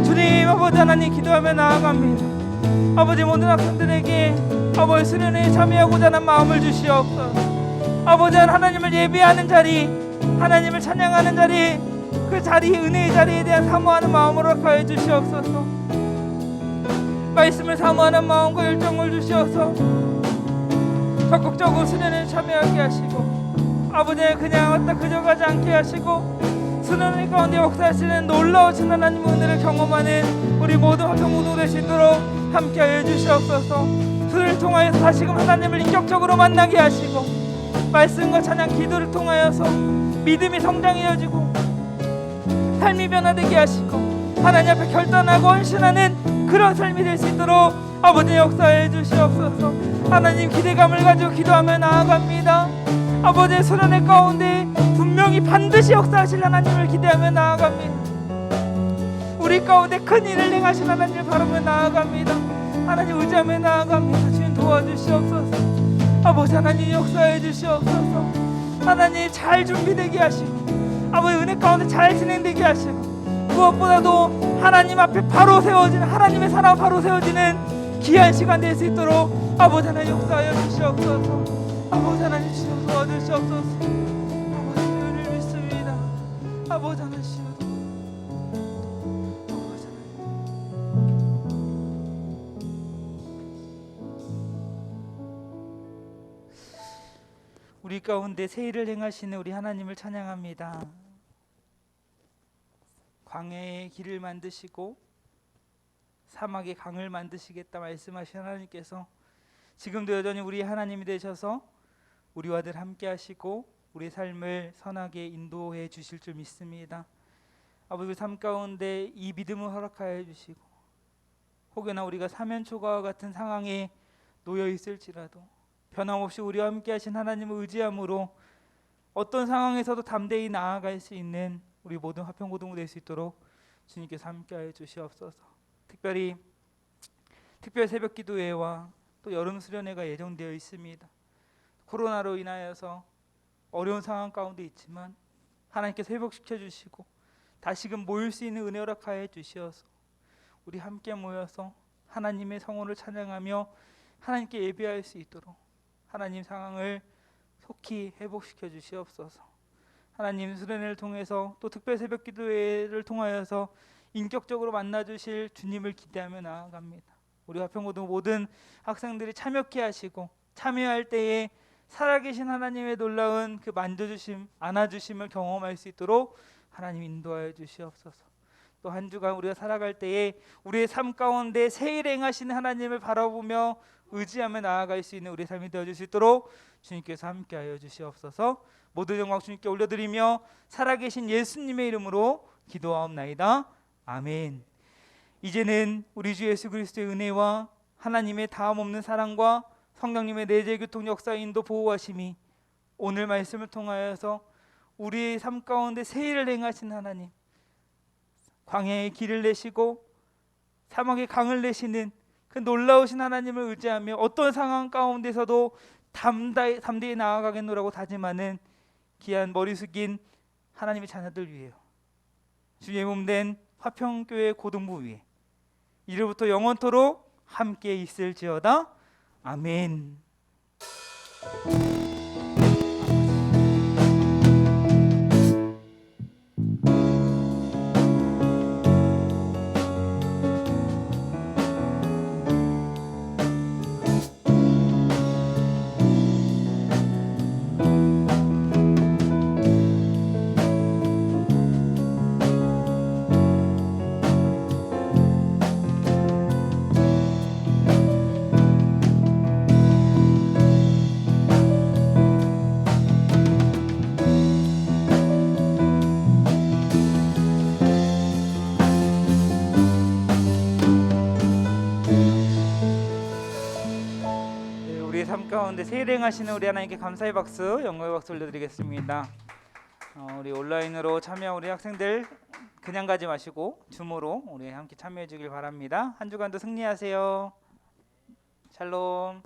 주님 아버지 하나님, 기도하며 나아갑니다. 아버지 모든 학생들에게 아버지 수련회에 참여하고자 하는 마음을 주시옵소서. 아버지 하나님을 예배하는 자리, 하나님을 찬양하는 자리, 그 자리, 은혜의 자리에 대한 사모하는 마음으로 허락하여 주시옵소서. 말씀을 사모하는 마음과 열정을 주시옵소서. 적극적으로 수련회에 참여하게 하시고 아버지 그냥 왔다 그저 가지 않게 하시고 수련회 가운데 역사하시는 놀라우신 하나님 은혜를 경험하는 우리 모두 화평무도 되시도록 함께하여 주시옵소서. 그를 통하여서 다시금 하나님을 인격적으로 만나게 하시고 말씀과 찬양 기도를 통하여서 믿음이 성장해지고 삶이 변화되게 하시고 하나님 앞에 결단하고 헌신하는 그런 삶이 될 수 있도록 아버지 역사해 주시옵소서. 하나님 기대감을 가지고 기도하며 나아갑니다. 아버지의 수련회 가운데 분명히 반드시 역사하실 하나님을 기대하며 나아갑니다. 우리 가운데 큰 일을 행하실 하나님을 바라며 나아갑니다. 하나님 의지하며 나아갑니다. 주님 도와주시옵소서. 아버지 하나님 역사해 주시옵소서. 하나님 잘 준비되게 하시고 아버지 은혜 가운데 잘 진행되게 하시고 무엇보다도 하나님 앞에 바로 세워지는 하나님의 사랑 바로 세워지는 귀한 시간 될 수 있도록 아버지 하나님 역사하여 주시옵소서. 아버지 하나님 주여 도와주시옵소서. 아버지 은혜를 믿습니다. 아버지 하나님 주여 아버지 하나님 우리 가운데 새 일을 행하시는 우리 하나님을 찬양합니다. 광야의 길을 만드시고 사막의 강을 만드시겠다 말씀하신 하나님께서 지금도 여전히 우리 하나님이 되셔서 우리와 늘 함께 하시고 우리 삶을 선하게 인도해 주실 줄 믿습니다. 아버지 삶 가운데 이 믿음을 허락하여 주시고 혹여나 우리가 사면초가와 같은 상황에 놓여 있을지라도 변함없이 우리와 함께 하신 하나님을 의지함으로 어떤 상황에서도 담대히 나아갈 수 있는 우리 모든 화평고등부 될 수 있도록 주님께서 함께하여 주시옵소서. 특별 새벽 기도회와 또 여름 수련회가 예정되어 있습니다. 코로나로 인하여서 어려운 상황 가운데 있지만 하나님께서 회복시켜 주시고 다시금 모일 수 있는 은혜 허락하여 주시어서 우리 함께 모여서 하나님의 성호를 찬양하며 하나님께 예배할 수 있도록 하나님 상황을 속히 회복시켜 주시옵소서. 하나님 수련회를 통해서 또 특별 새벽 기도회를 통하여서 인격적으로 만나 주실 주님을 기대하며 나아갑니다. 우리 화평고등 모든 학생들이 참여케 하시고 참여할 때에 살아계신 하나님의 놀라운 그 만져주심, 안아주심을 경험할 수 있도록 하나님 인도하여 주시옵소서. 또 한 주간 우리가 살아갈 때에 우리의 삶 가운데 새 일 행하시는 하나님을 바라보며 의지하며 나아갈 수 있는 우리의 삶이 되어줄 수 있도록 주님께서 함께하여 주시옵소서. 모든 영광 주님께 올려드리며 살아계신 예수님의 이름으로 기도하옵나이다. 아멘. 이제는 우리 주 예수 그리스도의 은혜와 하나님의 다함없는 사랑과 성령님의 내재 교통 역사 인도 보호하심이 오늘 말씀을 통하여서 우리의 삶 가운데 새 일을 행하신 하나님, 광야의 길을 내시고 사막의 강을 내시는 그 놀라우신 하나님을 의지하며 어떤 상황 가운데서도 담대히 나아가겠노라고 다짐하는 귀한 머리 숙인 하나님의 자녀들 위에요. 주의 몸된 화평교회 고등부 위에 이로부터 영원토록 함께 있을지어다. 아멘. 삶 가운데 새 일 행하시는 우리 하나님께 감사의 박수, 영광의 박수 올려드리겠습니다. 우리 온라인으로 참여 우리 학생들 그냥 가지 마시고 줌으로 우리 함께 참여해 주길 바랍니다. 한 주간도 승리하세요. 샬롬.